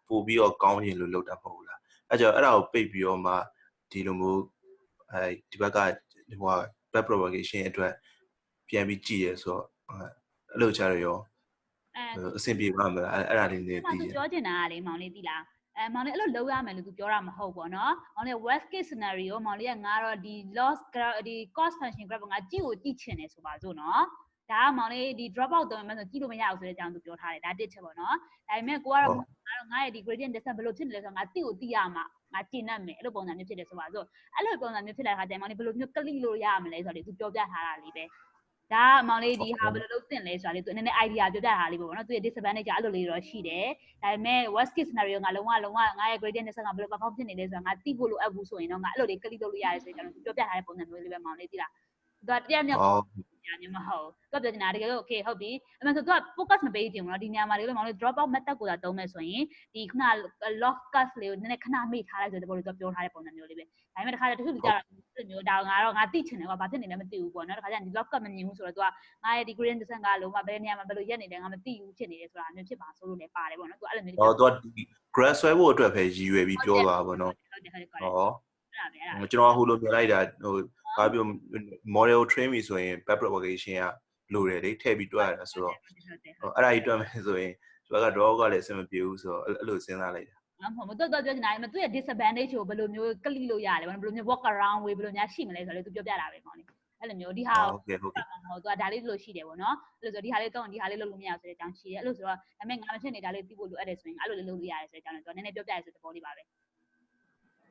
Speaker 8: ပို့ပြီးတော့ကောင်းရင်လို့လုပ်တာမဟုတ်ဘူးလားအဲ့ကြောင့်အဲ့ဒါကိုပိတ်ပြီးတော့မှဒီလိုမျိုးဒီဘက်ကဟို back propagation အတွက်ပြန်ပြီးကြည့်ရဆိုတော့အဲ့လိုချရရောအဆင်ပြေပါမလားအဲ့ဒါလေးနဲ့
Speaker 1: သိတယ်ပြောချင်တာကလေမောင်လေးသိလားမောင်လေးအဲ့လိုလုပ်ရမယ်လို့သူပြောတာမဟုတ်ပေါ့နော်မောင်လေး worst case scenario မောင်လေးကငါတော့ဒီ loss ဒီ cost function graph ငါကြည့်ကိုကြည့်ချင်တယ်ဆိုပါစို့နော်ဒါကမောင်လေးဒီ dropout တုံးမှဆိုကြည့်လို့မရဘူးဆိုတဲ့အကြောင်းသူပြောထားတယ်ဒါတစ်ချက်ပေါ့နော်ဒါပေမဲ့ကိုကတော့ငါရဲ့ဒီ gradient descent ဘယ်လိုဖြစ်နေလဲဆိုတော့ငါသိရမှာငါကျင့်တတ်မယ်အဲ့လိုပုံစံမျိုးဖြစ်တယ်ဆိုပါစို့အဲ့လိုပုံစံမျိုးဖြစ်လာတဲ့အခါကျရင်မောင်လေးဘယ်လိုမျိုးကလိလို့ရမလဲဆိုတော့သူပြောပြထားတာလေးပဲဒါမောင်လေးဒီဟာဘယ်လိုလုပ်သင့်လဲဆိုတာလေးသူနည်းနည်း idea ပြောပြတာလေးပေါ့နော်သူရဲ့ disadvantage ကအဲ့လိုလေးတော့ရှိတယ်ဒါပေမဲ့ worst case scenario ငါလုံးဝငါရဲ့ gradient descent ကဘယ်လို perform ဖြစ်နေလဲဆိုတာငါသိဖို့လိုအပ်ဘူးဆိုရင်တော့ငါအဲ့လိုလေးကလိလုပ်လို့ရတယ်ဆိုရင်ကျွန်တော်ပြောပြထားတဲ့ပုံစံမျိုးလေးပဲမောင်လေးသိလားသူကတရားမြောက်ညာညမဟုတ်သူကပြောနေတာတကယ်လို့ okay ဟုတ်ပြီအမှန်ဆိုသူက focus မပေးချင်ဘူးเนาะဒီနေရာမှာလေမောင်လေး dropout method ကိုသာသုံးမယ်ဆိုရင်ဒီခုန log cast လေးကိုနည်းနည်းခဏမေ့ထားလိုက်ဆိုတဲ့ပုံလေးသူပြောထားတဲ့ပုံစံမျိုးလေးပဲဒါပေမဲ့တခါတည်းတစ်ခုကြတော့အဲ့လိုမျိုးဒါငါသိချင်တယ်ကွာဘာဖြစ်နေလဲမသိဘူးပေါ့နော်တခါကျရင်ဒီ log cast မမြင်ဘူးဆိုတော့သူကငါရဲ့ဒီ gradient descent ကလုံးဝဘယ်နေရာမှာဘယ်လိုရက်နေလဲငါမသိဘူးဖြစ်နေတယ်ဆိုတာမျိုးဖြစ်ပါဆိုလို့လည်းပါတယ်ပေါ့နော်သူအဲ့လိုမျိုးသ
Speaker 8: ူက graph ဆွဲဖို့အတွက်ပဲရည်ရွယ်ပြီးပြောသွားပါတော့ဟ
Speaker 1: ုတ်တယ်
Speaker 8: ကျွန်တော်ဟိုလိုမြင်လိုက်တာဟိုဘာပြော model train ပြီဆိုရင် back propagation ကလိုတယ်လေထည့်ပြီးတွက်ရတာဆိုတော့အဲ့ဒါကြီးတွက်မယ်ဆိုရင်သူက draw ကလည်းအဆင်မပြေဘူးဆိုတော့အဲ့လိုစဉ်းစားလိုက်တာမ
Speaker 1: ဟုတ်ဘူးတော်ပြောနေတာမသူရဲ့ disadvantage ကိုဘယ်လိုမျိုးကလိလို့ရတယ်ဘယ်လိုမျိုး walk around way ဘယ်လိုများရှိမလဲဆိုတော့သူပြောပြတာပဲမောင်လေးအဲ့လိုမျိုးဒီဟာ
Speaker 8: ဟုတ်ကဲ့သ
Speaker 1: ူကဒါလေးလို့ရှိတယ်ပေါ့နော်အဲ့လိုဆိုဒီဟာလေးတော့ဒီဟာလေးလုပ်လို့မရဘူးဆိုတဲ့အကြောင်းရှိတယ်အဲ့လိုဆိုတော့ဒါပေမဲ့ငါမဖြစ်နေတာလေးသိဖို့လိုအပ်တယ်ဆိုရင်အဲ့လိုလေးလုပ်လို့ရတယ်ဆိုတဲ့အကြောင်းလည်းသူကနည်းနည်းပြောပြရဆိုတဲ့ပုံလေးပါပ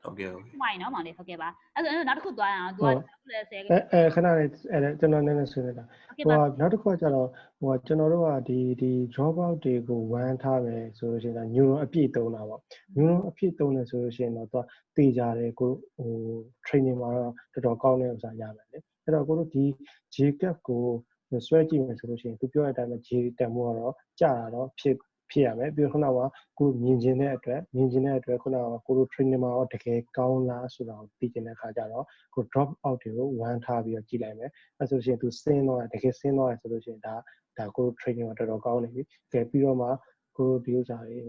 Speaker 1: ဲဟ
Speaker 8: ုတ်ကဲ့
Speaker 1: မိုင်းနော်မောင်လေးဟုတ်ကဲ့ပါအဲ့ဆိုနောက်တစ်ခုသွားရအောင်သူကလည်းဆဲ
Speaker 2: ခဏလေးကျွန်တော်နည်းနည်းဆွေးနွေးတာနောက်တစ်ခုကကျတော့ကျွန်တော်တို့ကဒီ dropout တွေကိုဝမ်းထားမယ်ဆိုလို့ရှိရင် neuron အပြည့်သုံးတာပေါ့ neuron အပြည့်သုံးတယ်ဆိုလို့ရှိရင်တော့သူကသိကြတယ်ကိုtraining မှာတော့တော်တော်ကောင်းတဲ့ဥစ္စာရမယ်လေအဲ့တော့ကိုတို့ဒီ JCap ကိုဆွဲကြည့်မယ်ဆိုလို့ရှိရင်သူပြောတဲ့အတိုင်းပဲ J တန်မှုကတော့ကြာတာတော့ဖြစ်ရမယ်ပြီးတော့ခုနကကိုမြင်ကျင်တဲ့အတွက်ခုနကကိုတို့ training မှာတော့တကယ်ကောင်းလားဆိုတာကိုသိကျင်တဲ့အခါကျတော့ကို drop out တွေကိုဝမ်းထားပြီးတော့ကြည့်လိုက်မယ်အဲဆိုရှင်သူဆင်းတော့တကယ်ဆင်းတော့ဆိုလို့ရှိရင်ဒါကို training မှာတော်တော်ကောင်းနေပြီကဲပြီးတော့မှ ကိုတို့ဒီဥစ္စာတွေ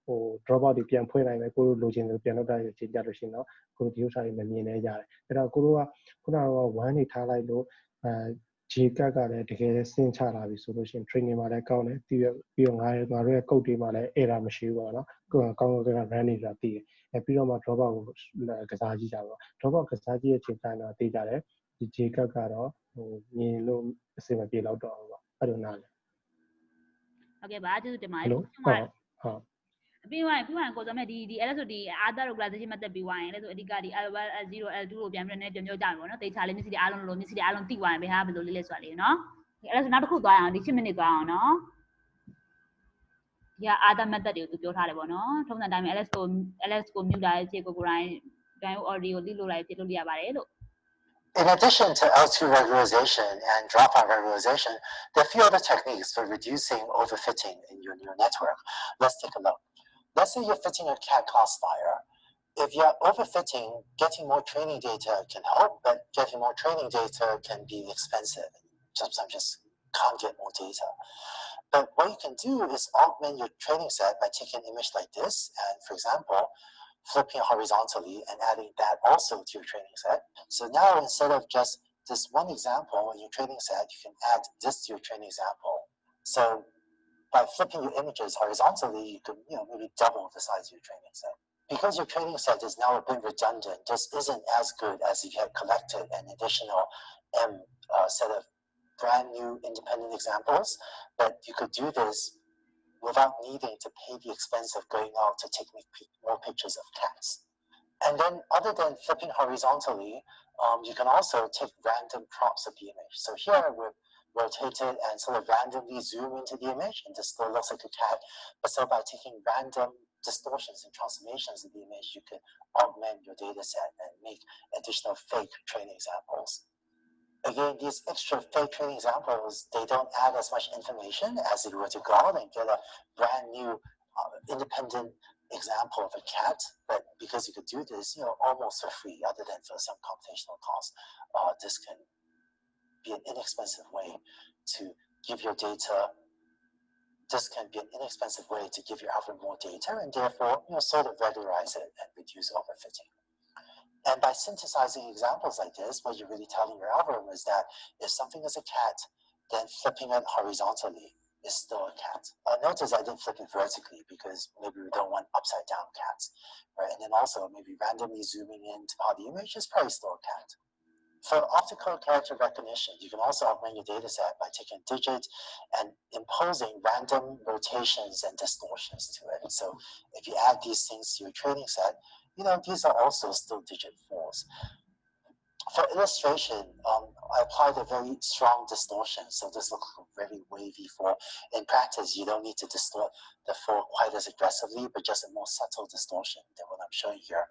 Speaker 2: ဟို dropout တွေပြန်ဖွင့်နိုင်မယ်ကိုတို့လိုချင်တယ်ပြန်လုပ်တာရကြလို့ရှိရင်တော့ကိုတို့ဒီဥစ္စာတွေမမြင်နိုင်ကြတယ်အဲ့တော့ကိုတို့ကခုနကတော့1နေထားလိုက်လို့G ကတ်ကလည်းတကယ်စင်ချလာပြီဆိုလို့ရှိရင် training မှာလည်းကောင်းတယ်ပြီးတော့ငါတို့ရဲ့ code တွေမှာလည်း error မရှိဘူးပေါ့နော်ကိုယ်ကောင်းကောင်း run နေတာသိတယ်ပြီးတော့မှ dropout ကိုကစားကြည့်ကြပါ dropout ကစားကြည့်ရဲ့ချိန်တိုင်းတော့သိကြတယ်ဒီ G ကတ်ကတော့ဟိုမြင်လို့အစင်မပြေတော့တော့ဘူးပေါ့အဲ့လိုနားလေ
Speaker 1: ဟုတ်ကဲ့ပါကျေးဇူးတင်ပါတယ်
Speaker 2: ဟုတ်
Speaker 1: ပြီးရင်ကိုစောမဲ့ဒီအဲ့ဒါဆိုဒီ other regularization မှတ်သက်ပြီးသွားရင်လည်းဆိုအဓိကဒီ L1 L0 L2 ကိုပြန်ပြီးတော့ပြောကြမယ်ပေါ့နော်တေချာလေးမျက်စိတွေအားလုံးလိုမျက်စိတွေအားလုံးသိသွားရင်ဘယ်ဟာဘယ်လိုလေးလဲဆိုတာလေးနော်အဲ့ဒါဆိုနောက်တစ်ခုသွားအောင်ဒီ10မိနစ်သွားအောင်နော်ဒီက other method တွေကိုသူပြောထားတယ်ပေါ့နော်ထုံးစံတိုင်းပဲ LS ကို mute တာရဲ့ခြေကိုကိုယ်တိုင်း audio ကိုလိလို့လိုက်ပြလို့ရပါတယ်လို့
Speaker 3: In addition to L2 regularization and dropout regularization, there are a few other techniques for reducing overfitting in your neural network. Let's take a look. Let's say you're fitting a CAD classifier. If you're overfitting, getting more training data can help, but getting more training data can be expensive. Sometimes just can't get more data. But what you can do is augment your training set by taking an image like this, and for example, flipping it horizontally and adding that also to your training set. So now instead of just this one example in your training set, you can add this to your training example. So by flipping your images horizontally, you could maybe double the size of your training set. Because your training set is now a bit redundant, this isn't as good as if you had collected an additional set of brand new independent examples, but you could do this without needing to pay the expense of going out to take more pictures of cats. And then other than flipping horizontally, you can also take random props of the image. So here we've rotated and sort of randomly zoom into the image and this still looks like a cat. But so by taking random distortions and transformations of the image, you can augment your data set and make additional fake training examples. Again, these extra fake training examples, they don't add as much information as if you were to go out and get a brand new independent example of a cat. But because you could do this, almost for free, other than for some computational cost, this can be an inexpensive way to give your data. This can be an inexpensive way to give your algorithm more data and therefore, sort of regularize it and reduce overfitting. And by synthesizing examples like this, what you're really telling your algorithm is that if something is a cat, then flipping it horizontally is still a cat. Notice I didn't flip it vertically because maybe we don't want upside down cats, right? And then also maybe randomly zooming into part of the image is probably still a cat. For optical character recognition, you can also augment your data set by taking a digit and imposing random rotations and distortions to it. So if you add these things to your training set, these are also still digit 4s. For illustration, I applied a very strong distortion, so this looks very wavy 4. In practice, you don't need to distort the 4 quite as aggressively, but just a more subtle distortion than what I'm showing here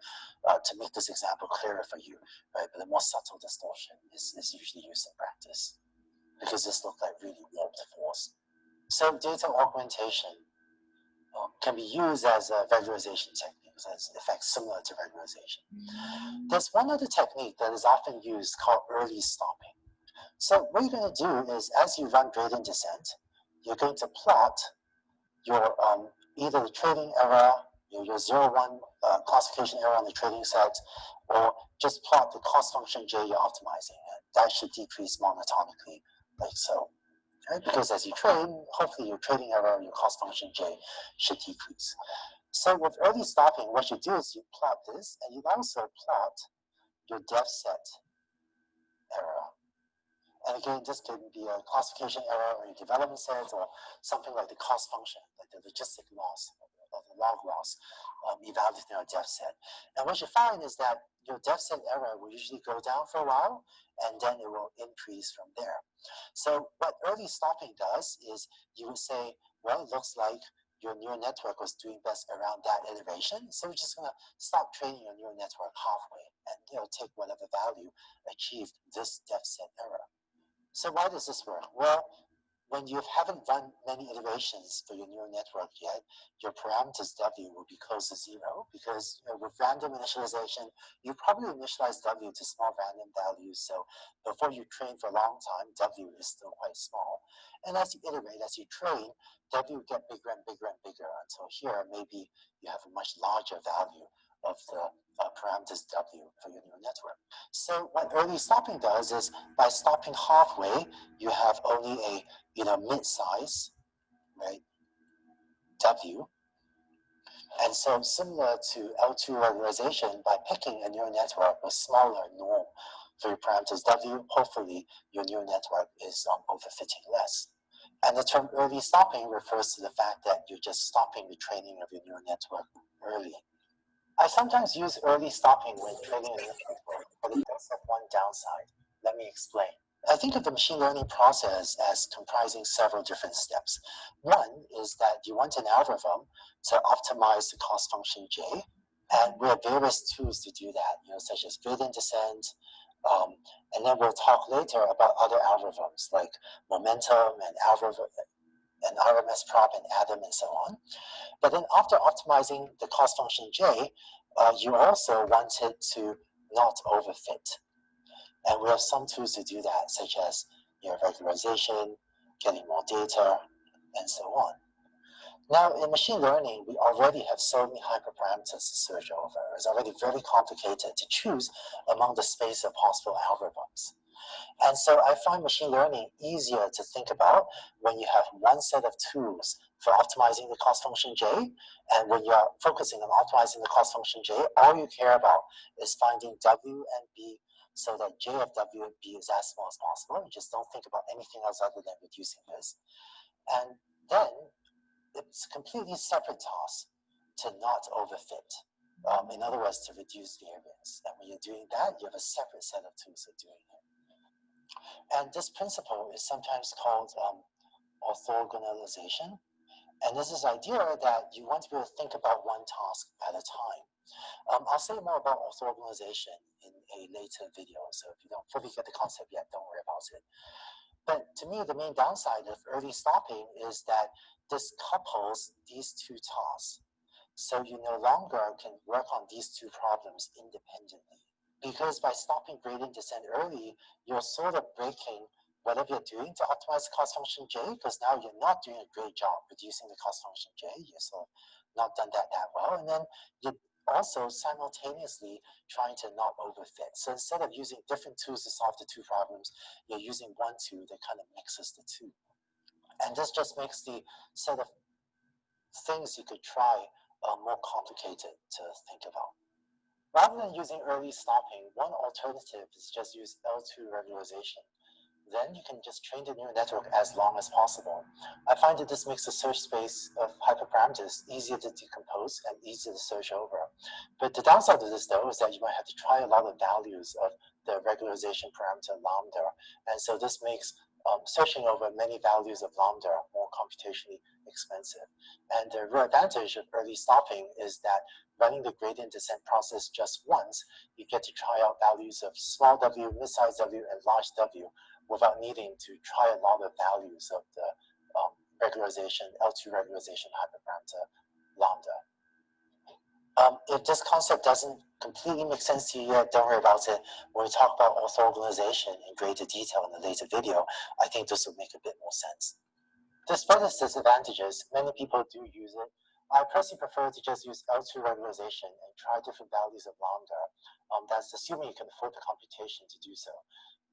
Speaker 3: to make this example clearer for you, right? But the more subtle distortion is usually used in practice because this looks like really warped 4s. So data augmentation can be used as a regularization technique. As effects similar to regularization. There's one other technique that is often used called early stopping. So what you're going to do is as you run gradient descent, you're going to plot your either the trading error, your 0-1 classification error on the trading set, or just plot the cost function J you're optimizing. And that should decrease monotonically, like so. Right? Because as you train, hopefully your trading error and your cost function J should decrease. So with early stopping, what you do is you plot this, and you also plot your depth set error. And again, this can be a classification error or your development set, or something like the cost function, like the logistic loss or the log loss evaluated in our depth set. And what you find is that your depth set error will usually go down for a while, and then it will increase from there. So what early stopping does is you would say, well, it looks like your neural network was doing best around that iteration. So we're just going to stop training your neural network halfway and take whatever value achieved this depth set error. So why does this work? Well, when you haven't run many iterations for your neural network yet, your parameters W will be close to 0 because with random initialization, you probably initialize W to small random values. So before you train for a long time, W is still quite small. And as you iterate, as you train, W will get bigger and bigger and bigger until here, maybe you have a much larger value of the parameters W for your neural network. So what early stopping does is by stopping halfway, you have only a mid-size, right, W. And so similar to L2 regularization, by picking a neural network with smaller norm for your parameters W, hopefully your neural network is overfitting less. And the term early stopping refers to the fact that you're just stopping the training of your neural network early. I sometimes use early stopping when training a neural network, but it does have one downside. Let me explain. I think of the machine learning process as comprising several different steps. One is that you want an algorithm to optimize the cost function J, and we have various tools to do that, such as gradient descent, and then we'll talk later about other algorithms like momentum and algorithm and RMS prop and Adam and so on. But then after optimizing the cost function J, you also want it to not overfit. And we have some tools to do that, such as regularization, getting more data, and so on. Now, in machine learning, we already have so many hyperparameters to search over. It's already very complicated to choose among the space of possible algorithms. And so I find machine learning easier to think about when you have one set of tools for optimizing the cost function J. And when you're focusing on optimizing the cost function J, all you care about is finding W and B so that J of W and B is as small as possible. You just don't think about anything else other than reducing this. And then it's a completely separate task to not overfit. In other words, to reduce variance. And when you're doing that, you have a separate set of tools for doing it. And this principle is sometimes called orthogonalization. And this is the idea that you want to be able to think about one task at a time. I'll say more about orthogonalization in a later video. So if you don't fully get the concept yet, don't worry about it. But to me, the main downside of early stopping is that this couples these two tasks. So you no longer can work on these two problems independently. Because by stopping gradient descent early, you're sort of breaking whatever you're doing to optimize the cost function J, because now you're not doing a great job reducing the cost function J. You're sort of not done that well. And then you're also simultaneously trying to not overfit. So instead of using different tools to solve the two problems, you're using one tool that kind of mixes the two. And this just makes the set of things you could try more complicated to think about. Rather than using early stopping, one alternative is just use L2 regularization. Then you can just train the neural network as long as possible. I find that this makes the search space of hyperparameters easier to decompose and easier to search over. But the downside of this, though, is that you might have to try a lot of values of the regularization parameter lambda. And so this makes searching over many values of lambda more computationally expensive. And the real advantage of early stopping is that running the gradient descent process just once, you get to try out values of small w, mid-size w, and large w without needing to try a lot of values of the regularization, L2 regularization hyperparameter lambda. If this concept doesn't completely make sense to you yet, don't worry about it. When we talk about orthogonalization in greater detail in a later video, I think this will make a bit more sense. Despite its disadvantages, many people do use it. I personally prefer to just use L2 regularization and try different values of lambda. That's assuming you can afford the computation to do so.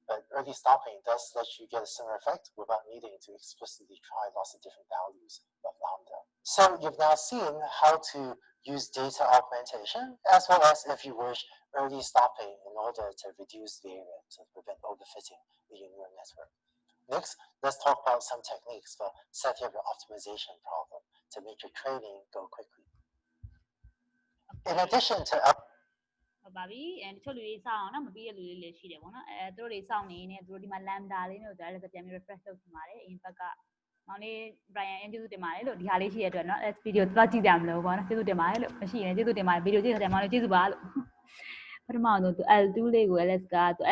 Speaker 3: But early stopping does let you get a similar effect without needing to explicitly try lots of different values of lambda. So you've now seen how to use data augmentation, as well as, if you wish, early stopping in order to reduce variance and prevent overfitting in your neural network. Next, let's talk about some techniques for setting up your optimization problem to make your training go quickly. In addition to
Speaker 1: ပါပြီတချို့လူတွေစောင့်အောင်နော်မပြီးတဲ့လူတွေလည်းရှိတယ်ပေါ့နော်သူတို့တွေစောင့်နေနေသူတို့ဒီမှာ lambda လေးနဲ့ဆိုတော့ပြန်ပြီး refresh လုပ်ချင်ပါတယ်အရင်ဘက်ကမောင်လေး Brian ကျေးဇူးတင်ပါတယ်လို့ဒီဟာလေးရှိရတဲ့အတွက်နော် video တော့ကြည့်ကြမလို့ပေါ့နော်ကျေးဇူးတင်ပါတယ်လို့မရှိရင်ကျေးဇူးတင်ပါတယ် video ကြည့်တဲ့မောင်လေးကျေးဇူးပါလို့ပထမဆုံးသူ L2 လေးကို LS ကသူ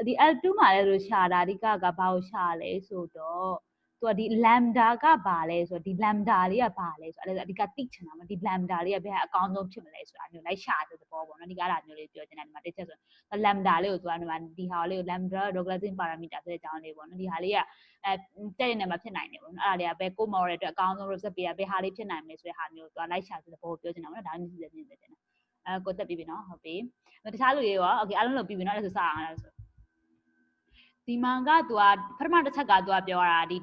Speaker 1: ဒီ L2 မှာလည်းသူရှာတာအဓိကဘာကိုရှာလဲဆိုတော့ ตัวดี lambda ก็บาเลยဆိုดี lambda လေးကဘာလဲဆိုအဲ့ဒါအဓိကသိချင်တာမဒီ lambda လေးကဘယ်အကောင်းဆုံးဖြစ်မလဲဆိုတာမျိုးလိုက်ရှာတဲ့သဘောပေါ့နော်ဒီကအဲ့ဒါမျိုးလေးပြောချင်တယ်ဒီမှာတစ်ချက်ဆို lambda လေးကိုသူကဒီမှာဒီဟာလေးကို lambda regularization parameter ဆိုတဲ့အကြောင်းလေးပေါ့နော်ဒီဟာလေးကတက်ရင်လည်းမဖြစ်နိုင်ဘူးပေါ့နော်အဲ့ဒါလေးကဘယ်ကို model အတွက်အကောင်းဆုံး result ပေးရဘယ်ဟာလေးဖြစ်နိုင်မလဲဆိုတဲ့ဟာမျိုးကိုသူကလိုက်ရှာတဲ့သဘောကိုပြောချင်တာပေါ့နော်ဒါမျိုးစစ်စစ်စစ်စစ်တယ်ကိုတက်ပြီးပြီနော်ဟုတ်ပြီတခြားလူတွေရော okay အားလုံးလုပ်ပြီးပြီနော်အဲ့ဒါဆိုစအောင်အဲ့ဒါဆိုဒီမှာကသူကပထမတစ်ချက်ကသူကပြောတာဒီ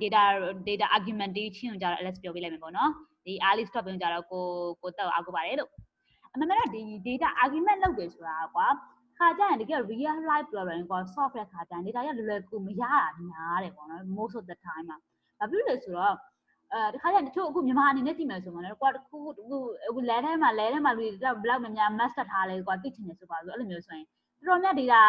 Speaker 1: data argumentation ကိုကြာတော့ LS ပြောပြလိုက်မယ်ပေါ့နော်ဒီ early stop ကိုကြာတော့ကိုတက်အောင်ကိုပါတယ်လို့အမှန်တော့ဒီ data argument လုပ်တယ်ဆိုတာကွာခါကြရင်တကယ် real life problem ကို solve တဲ့ခါကျရင် data ရလွယ်ကူမရတာများတယ်ပေါ့နော် most of the time မှာဘာဖြစ်လို့လဲဆိုတော့တခါကျရင်တချို့အခုမြန်မာအနေနဲ့ကြည့်မယ်ဆိုမှလည်းကွာတခုအခုလဲထဲမှာလူတွေဘယ်လောက်များ master ထားလဲကွာသိချင်တယ်ဆိုပါဆိုအဲ့လိုမျိုးဆိုရင်တော်များ data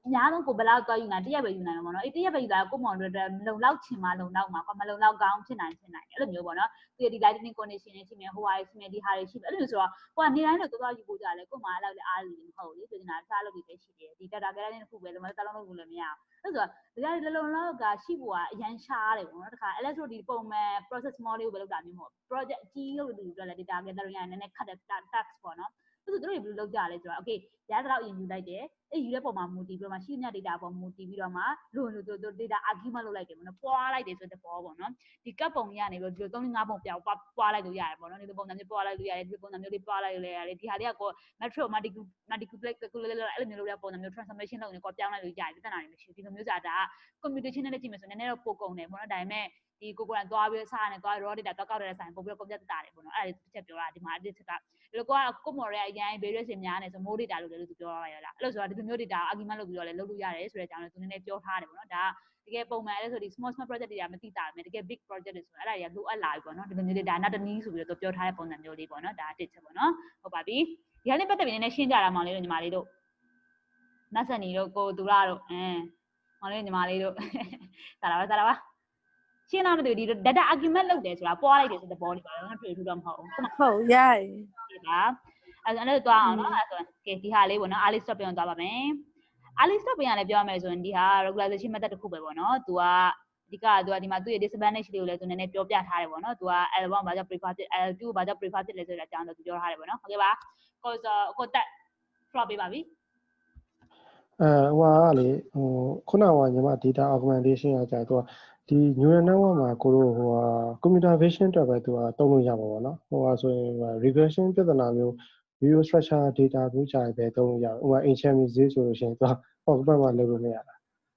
Speaker 1: အများဆုံးကိုဘယ်လောက်သွားယူနိုင်တရက်ပဲယူနိုင်မှာပေါ့နော်အဲ့တရက်ပဲယူလာကိုမောင်တို့လုံလောက်ချင်မှလုံလောက်မှာကွာမလုံလောက်ကောင်းဖြစ်နိုင်အဲ့လိုမျိုးပေါ့နော်ဒီ lighting condition တွေရှိမယ်ဟိုဟာတွေရှိမယ်ဒီဟာတွေရှိမယ်အဲ့လိုမျိုးဆိုတော့ကိုကနေတိုင်းတော့သွားယူဖို့ကြတယ်ကိုမှအဲ့လောက်လည်းအားလို့မဟုတ်ဘူးလေဆိုနေတာစားလို့ပဲရှိတယ်ဒီ data gathering တစ်ခုပဲလုံးဝတစ်လုံးလုံးလို့လည်းမရဘူးအဲ့ဆိုတော့ဒီလုံးလောက်ကရှိဖို့ကအရန်ရှားတယ်ပေါ့နော်တခါ electro ဒီပုံမှန် process model ကိုပဲလုပ်တာမျိုးမဟုတ် project အကြီးလို့လူတွေလည်း data gathering ရနည်းနည်းခက်တဲ့ task ပေါ့နော်သူတို့ဘယ်လိုလုပ်ကြလဲဆိုတော့ okay ရတဲ့တော့အရင်ယူလိုက်တယ်အဲ့ယူတဲ့ပုံမှာမူတည်ပြီးတော့မှရှိနေ data ပေါ်မူတည်ပြီးတော့မှလို့သူ data argument လုပ်လိုက်တယ်ပေါ့နော်ပွားလိုက်တယ်ဆိုတဲ့ပေါ်ပေါ့နော်ဒီကပ်ပုံကြီးကနေပြီးတော့ဒီ3 5ပုံပြောင်းပွားလိုက်လို့ရတယ်ပေါ့နော်ဒီပုံစံမျိုးပွားလိုက်လို့ရတယ်ဒီပုံစံမျိုးလေးပွားလိုက်လို့ရတယ်ဒီဟာလေးကကို metro multiply အဲ့လိုမျိုးလုပ်တဲ့ပုံစံမျိုး transformation လုပ်နေကိုပြောင်းလိုက်လို့ရတယ်ပြဿနာတွေမရှိဘူးဒီလိုမျိုးဆိုတာဒါ computation နဲ့ကြည့်မယ်ဆိုနည်းနည်းတော့ပိုကုန်တယ်ပေါ့နော်ဒါပေမဲ့ဒီကိုယ်သွားပြီးစားနေသွား raw data တော့ကောက်တဲ့ဆိုင်ပို့ပြီးတော့ computer တာတယ်ပေါ့နော်အဲ့ဒါတစ်ချက်ပြောတာဒီမှာအတစ်ချက်ကဒီလိုကို model ရဲ့အရင် various တွေများနေဆို more data လို့လည်းသူပြောရရလားအဲ့လိုဆိုတော့ဒီလိုမျိုး data argument လုပ်ပြီးတော့လည်းလုပ်လို့ရတယ်ဆိုတဲ့အကြောင်းလည်းသူနည်းနည်းပြောထားတယ်ပေါ့နော်ဒါတကယ်ပုံမှန်အဲ့ဆိုဒီ small project တွေကမသိတာပဲတကယ် big project တွေဆိုအဲ့ဒါတွေကလိုအပ်လာပြီပေါ့နော်ဒီလိုမျိုး data နောက်တနည်းဆိုပြီးတော့သူပြောထားတဲ့ပုံစံမျိုးလေးပေါ့နော်ဒါတစ်ချက်ပေါ့နော်ဟုတ်ပါပြီဒီဟာလေးပတ်သက်ပြီးနည်းနည်းရှင်းကြတာမောင်လေးတို့ညီမလေးတို့မဆန်နီတို့ကိုသူရတို့မောင်လေးညီမလေးတို့စားတာပါရှင်းတော့မသိဘူးဒီ data argument လုပ်တယ်ဆိုတာပွားလိုက်တယ်ဆိုတဲ့ဘောလေးပါတော့တွေ့ထူတော့မဟုတ်ဘူး
Speaker 7: ဟုတ်ရတယ်
Speaker 1: ဒီပါအဲ့ဒါသွားအောင်နော်အဲ့ဆိုကဲဒီဟာလေးပေါ့နော် early stop ပြန်သွားပါမယ် early stop ပြန်လည်းပြောရမယ်ဆိုရင်ဒီဟာ regularization method တစ်ခုပဲပေါ့နော်သူကအဓိကသူကဒီမှာသူ့ရဲ့ disadvantage လေးကိုလည်းသူနည်းနည်းပြောပြထားတယ်ပေါ့နော်သူက L1 ဘာကြောင့် prefer ဖြစ် L2 ဘာကြောင့် prefer ဖြစ်လဲဆိုတဲ့အကြောင်းတော့သူပြောထားတယ်ပေါ့နော်ဟုတ်ကဲ့ပါကိုတက် drop ပေးပါပြီ
Speaker 2: ဟိုကလေခုနကညီမ data augmentation ကကြာသူကဒီ neural network မှာကိုတို့computer vision အတွက်ပဲသူကသုံးလို့ရမှာပေါ့နော်ဟိုဆိုရင် regression ပြဿနာမျိုး video structure data မျိုးကြာပဲသုံးလို့ရတယ်ဥပမာ ancient music ဆိုလို့ရှိရင်သူက output မှာလုပ်လို့မရတာ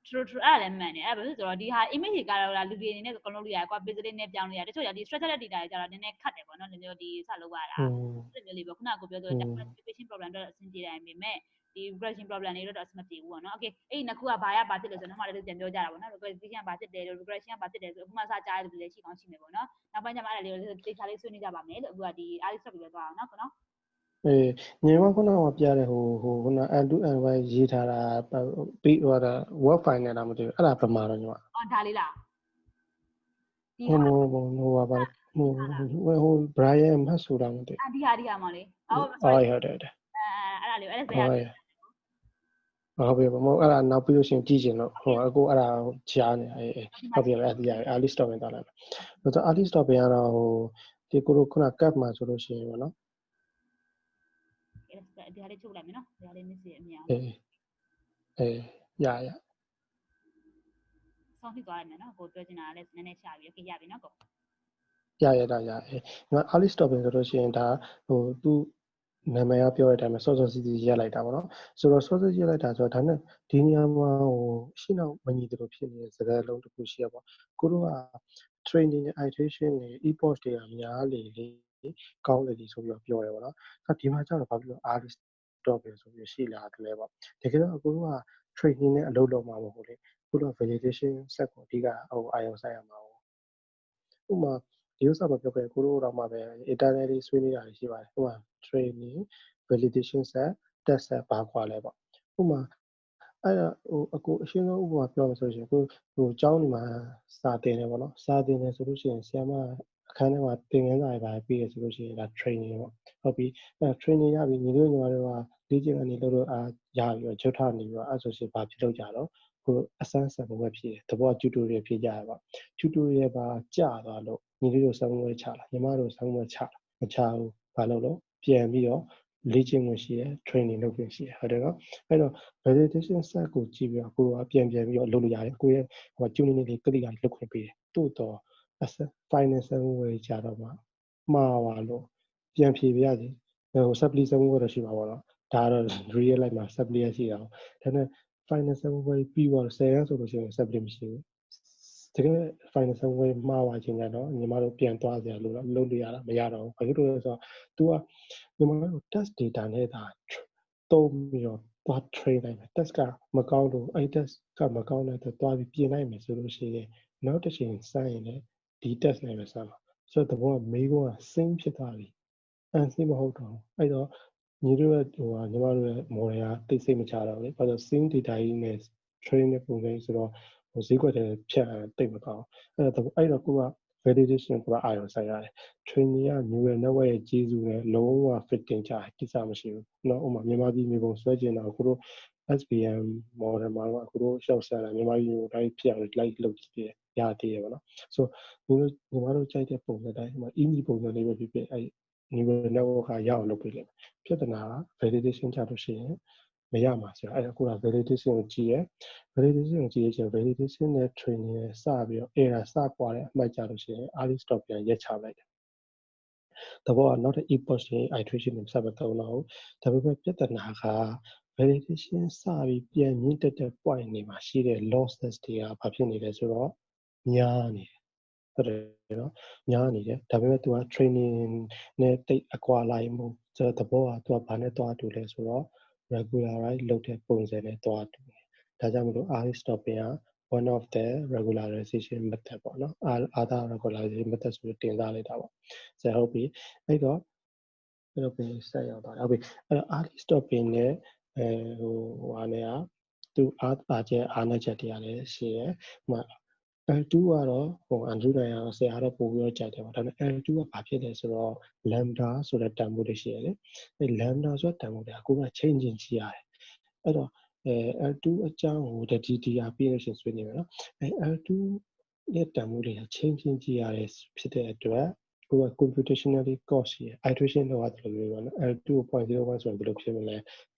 Speaker 1: true အဲ့လည်းမှန်တယ်အဲ့ဘာလို့ဆိုတော့ဒီဟာ image တွေကတော့လူတွေအနေနဲ့ကလုံးလို့ရတယ်ကွာ pixel လေးနဲ့ပြောင်းလို့ရတယ်တချို့ဒီ structured data တွေကျတော့နည်းနည်းခက်တယ်ပေါ့နော်ဒီမျိုးဒီစလုပ်ရတာအဲ့လိုမျိုးလေးပေါ့ခုနကကိုပြောဆို classification problem တော့အဆင်ပြေတယ်ပေမဲ့ဒီ regression problem တွေတော့အဆင်မပြေဘူးပေါ့နော် okay အဲ့ဒီနှစ်ခုကဘာဖြစ်လဲဆိုတော့နောက်မှလည်းပြန်ပြောကြတာပေါ့နော် regression ဘာဖြစ်တယ် regression ဘာဖြစ်တယ်ဆိုအခုမှစကြားရတယ်လည်းရှိကောင်းရှိမယ်ပေါ့နော်နောက်ပိုင်းကျမှအဲ့ဒါလေးကို data လေးဆွေးနွေးကြပါမယ်လို့အခုကဒီ early stop ပြီးတော့သွားအောင်နော်နော်ည
Speaker 2: ီမခုနကပြတဲ့ခုန N2 N1 ရေးထားတာပြီးတော့ web file နဲ့တော့မသိဘူးအဲ့ဒါပမာတော့ညီမ
Speaker 1: ဒါလေးလား
Speaker 2: ဒီဟိုပါဟို Brian မှတ်ဆိုတာမသိ
Speaker 1: ဘူးဒီဟာမောင်လေးဟ
Speaker 2: ုတ်တယ်
Speaker 1: အဲ့ဒါလေးအဲ့ဒါပဲဟ
Speaker 2: ုတ်ပြီမဟုတ်အဲ့ဒါနောက်ပြီးလို့ရှိရင်ကြည့်ချင်တော့ဟိုအခုအဲ့ဒါကြားနေဟုတ်ပြီအဲ့ဒီ early stop ဝင်သွားလိုက်ဆိုတော့ early stop ပြန်ကတော့ဟိုဒီကိုခုန cap မှာဆိုလို့ရှိရင်ပေါ့နော်
Speaker 1: ဒီဟာလေးချုပ်လိုက်မယ်နော်ဒီဟာလေးမစ်စီအမြင်အောင်
Speaker 2: ရဆ
Speaker 1: ောင်းဖြစ်သွားတယ်နော်ကိုပြောချင်တာလည်းနည်းနည်းရှာပြီးokay ရပြီနော်ကိုရ
Speaker 2: ဒီမှာ early stop ဆိုလို့ရှိရင်ဒါဟိုသူနာမည်ကပြောတဲ့အတိုင်းပဲစောစောစီးစီးရက်လိုက်တာပေါ့နော်ဆိုတော့စောစောရက်လိုက်တာဆိုတော့ဒါနဲ့ဒီနေရာမှာဟိုရှင်းတော့မညီတယ်လို့ဖြစ်နေတဲ့စကားလုံးတစ်ခုရှိရပေါ့ကိုတို့က training နဲ့ iteration တွေ e-post တွေကများလေကောင်းလေဒီဆိုပြီးတော့ပြောတယ်ပေါ့နော်ဆိုတော့ဒီမှာကျတော့ဘာဖြစ်လို့ early stop ပဲဆိုပြီးရှိလာတယ်ပေါ့တကယ်တော့ကိုတို့က training နဲ့အလုပ်လုပ်မှာမဟုတ်လေကိုတို့ validation set ကိုအဓိကဟိုအာရုံစိုက်ရမှာဥပမာဒီဥစ္စာမပြောခဲ့ကိုတို့တော့မှပဲ internally ဆွေးနွေးတာရှိပါတယ်ဥပမာ training validation set test set ဘာခွာလဲပေါ့ဥပမာအဲ့ဒါဟိုအခုအရှင်းဆုံးဥပမာပြောမယ်ဆိုရင်ကိုဟိုကျောင်းဒီမှာစာသင်တယ်ပေါ့နော်စာသင်တယ်ဆိုလို့ရှိရင်ဆရာမအခန်းထဲမှာသင်ခန်းစာတွေပါပြီးရဆိုလို့ရှိရင်ဒါ training ပေါ့ဟုတ်ပြီအဲ့ training ရပြီညီတို့ညီမတို့ကလေ့ကျင့်ကနေလို့ရပြီးတော့ချုပ်ထားနေပြီးတော့အဲ့ဆိုရှင်ဘာဖြစ်လို့ကြတော့ ကိုအစမ်းစံပွဲဖြစ်တယ်တဘော tutorial ဖြစ်ကြရပါ tutorial ပါကြာသွားလို့ညီလေးတို့စမ်းပွဲချလာညီမတို့စမ်းပွဲချလာမချဘူးဘာလို့လဲပြန်ပြီးတော့လေ့ကျင့်မှုရှိရ training လုပ်ဖြစ်ရှိရဟုတ်တယ်နော်အဲ့တော့ validation set ကိုကြည့်ပြီးတော့ကိုကပြန်ပြီးတော့လုပ်လို့ရတယ်ကိုရဲ့ဟို tuning လေးကတိကလုပ်ခွင့်ပေးတယ်တိုးတော့ final စမ်းပွဲကြတော့မှမှားပါလို့ပြန်ဖြေပြရစီဟို supply စမ်းပွဲတော့ရှိပါတော့ဒါတော့ real life မှာ supply ရှိတာဒါပေမဲ့ final စမ်းပွဲပြီးတော့10ရက်ဆိုလို့ရှိရင် supply မရှိဘူးတကယ် final စမ်းပွဲမှားသွားခြင်းကတော့ညီမတို့ပြန်သွားကြလို့လုပ်လို့ရတာမရတော့ဘူးဘာဖြစ်လို့လဲဆိုတော့ तू ကညီမတို့ test data နဲ့ဒါတုံးပြီးတော့သွား train လိုက်မယ် test ကမကောင်းလို့အဲ့ test ကမကောင်းတဲ့အတွက်သွားပြီးပြင်လိုက်မယ်ဆိုလို့ရှိရင်နောက်တစ်ချိန်စမ်းရင်လည်းဒီ test နဲ့ပဲစမ်းပါဆိုတော့တဘောကမေးခွန်းက same ဖြစ်သွားပြီsame မဟုတ်တော့အဲ့တော့ညီတို့ရဲ့ဟိုညီမတို့ရဲ့ model ကသိစိတ်မချတော့ဘူးဘာလို့ same data ကြီးနဲ့ train တဲ့ပုံစံဆိုတော့ဟိုဈေးကွက်တွေဖြတ်သိမကောင်းအဲ့တော့ကိုက validation ကိုအာရုံစိုက်ရတယ် training က neural network ရဲ့ကျေးဇူးနဲ့လုံးဝ fitting ကြကိစ္စမရှိဘူးเนาะဥပမာမြန်မာပြည်မြေပုံဆွဲကျင်တော့ကိုတို့ SVM model မှာတော့ကိုတို့ရှောက်ဆက်လာမြန်မာပြည်ကိုတိုင်းဖြစ်အောင် like လုပ်ကြည့်တယ်ရသေးတယ်ဗောနော် so ညီမတို့ကြိုက်တဲ့ပုံစံတိုင်းမှာ email ပုံစံလေးပဲဖြစ်ဖြစ်အဲ့ neural network ကရအောင်လုပ်ပေးလိုက်ပြဿနာက validation ကြလို့ရှိရင်မရမှာဆိုတော့အဲ့အခုက validation ကိုကြည့်ရ validation ကိုကြည့်ရချင်း validation နဲ့ training နဲ့စပြီးတော့ error စကွာတဲ့အမှတ်ကြလို့ရှိရင် early stop ပြန်ရက်ချလိုက်တယ်တဘောကနောက်တဲ့ epoch နဲ့ iteration တွေဆက်မသုံးတော့ဘူးဒါပေမဲ့ပြဿနာက validation စပြီးပြန်မြင့်တက်တဲ့ point တွေမှာရှိတဲ့ losses တွေကဘာဖြစ်နေလဲဆိုတော့များနေတယ်ဟုတ်တယ်နော်များနေတယ်ဒါပေမဲ့ तू က training နဲ့တိတ်အကွာလိုက်မှုဆိုတော့တဘောက तू ကဘာနဲ့တွားတူလဲဆိုတော့ regularize လုပ်တဲ့ပုံစံနဲ့တွားတူတယ်ဒါကြောင့်မလို့ early stopping က one of the regularization method ပေါ့နော် other regularization method ဆိုတင်စားလိုက်တာပေါ့ဆက်ဟုတ်ပြီအဲ့တော့ပြန်ဆက်ရောက်သွားဟုတ်ပြီအဲ့တော့ early stopping နဲ့ဟိုဟာနဲ့က သူအားချက်တရားလည်းရှိရယ်ဟိုL2 ကတော့ဟို Andrew နိုင်အောင်ဆရာတော့ပို့ပြီးတော့ကြိုက်တယ်ပေါ့ဒါပေမဲ့ L2 ကဘာဖြစ်လဲဆိုတော့ lambda ဆိုတဲ့တန်ဖိုးတွေရှိရတယ်အဲ lambda ဆိုတဲ့တန်ဖိုးတွေကကိုက change ကြည့်ရတယ်အဲ့တော့L2 အကြောင်းကို DDR ပြီးလို့ရှိရင်ဆွေးနွေးမယ်နော်L2 ရဲ့တန်ဖိုးတွေက change ကြည့်ရတယ်ဖြစ်တဲ့အတွက်ကိုက computationally cost ရယ် iteration လောက်ရတယ်လို့ပြောနော် L2 0.01 ဆိုရင်ဘယ်လိုဖြစ်မလဲ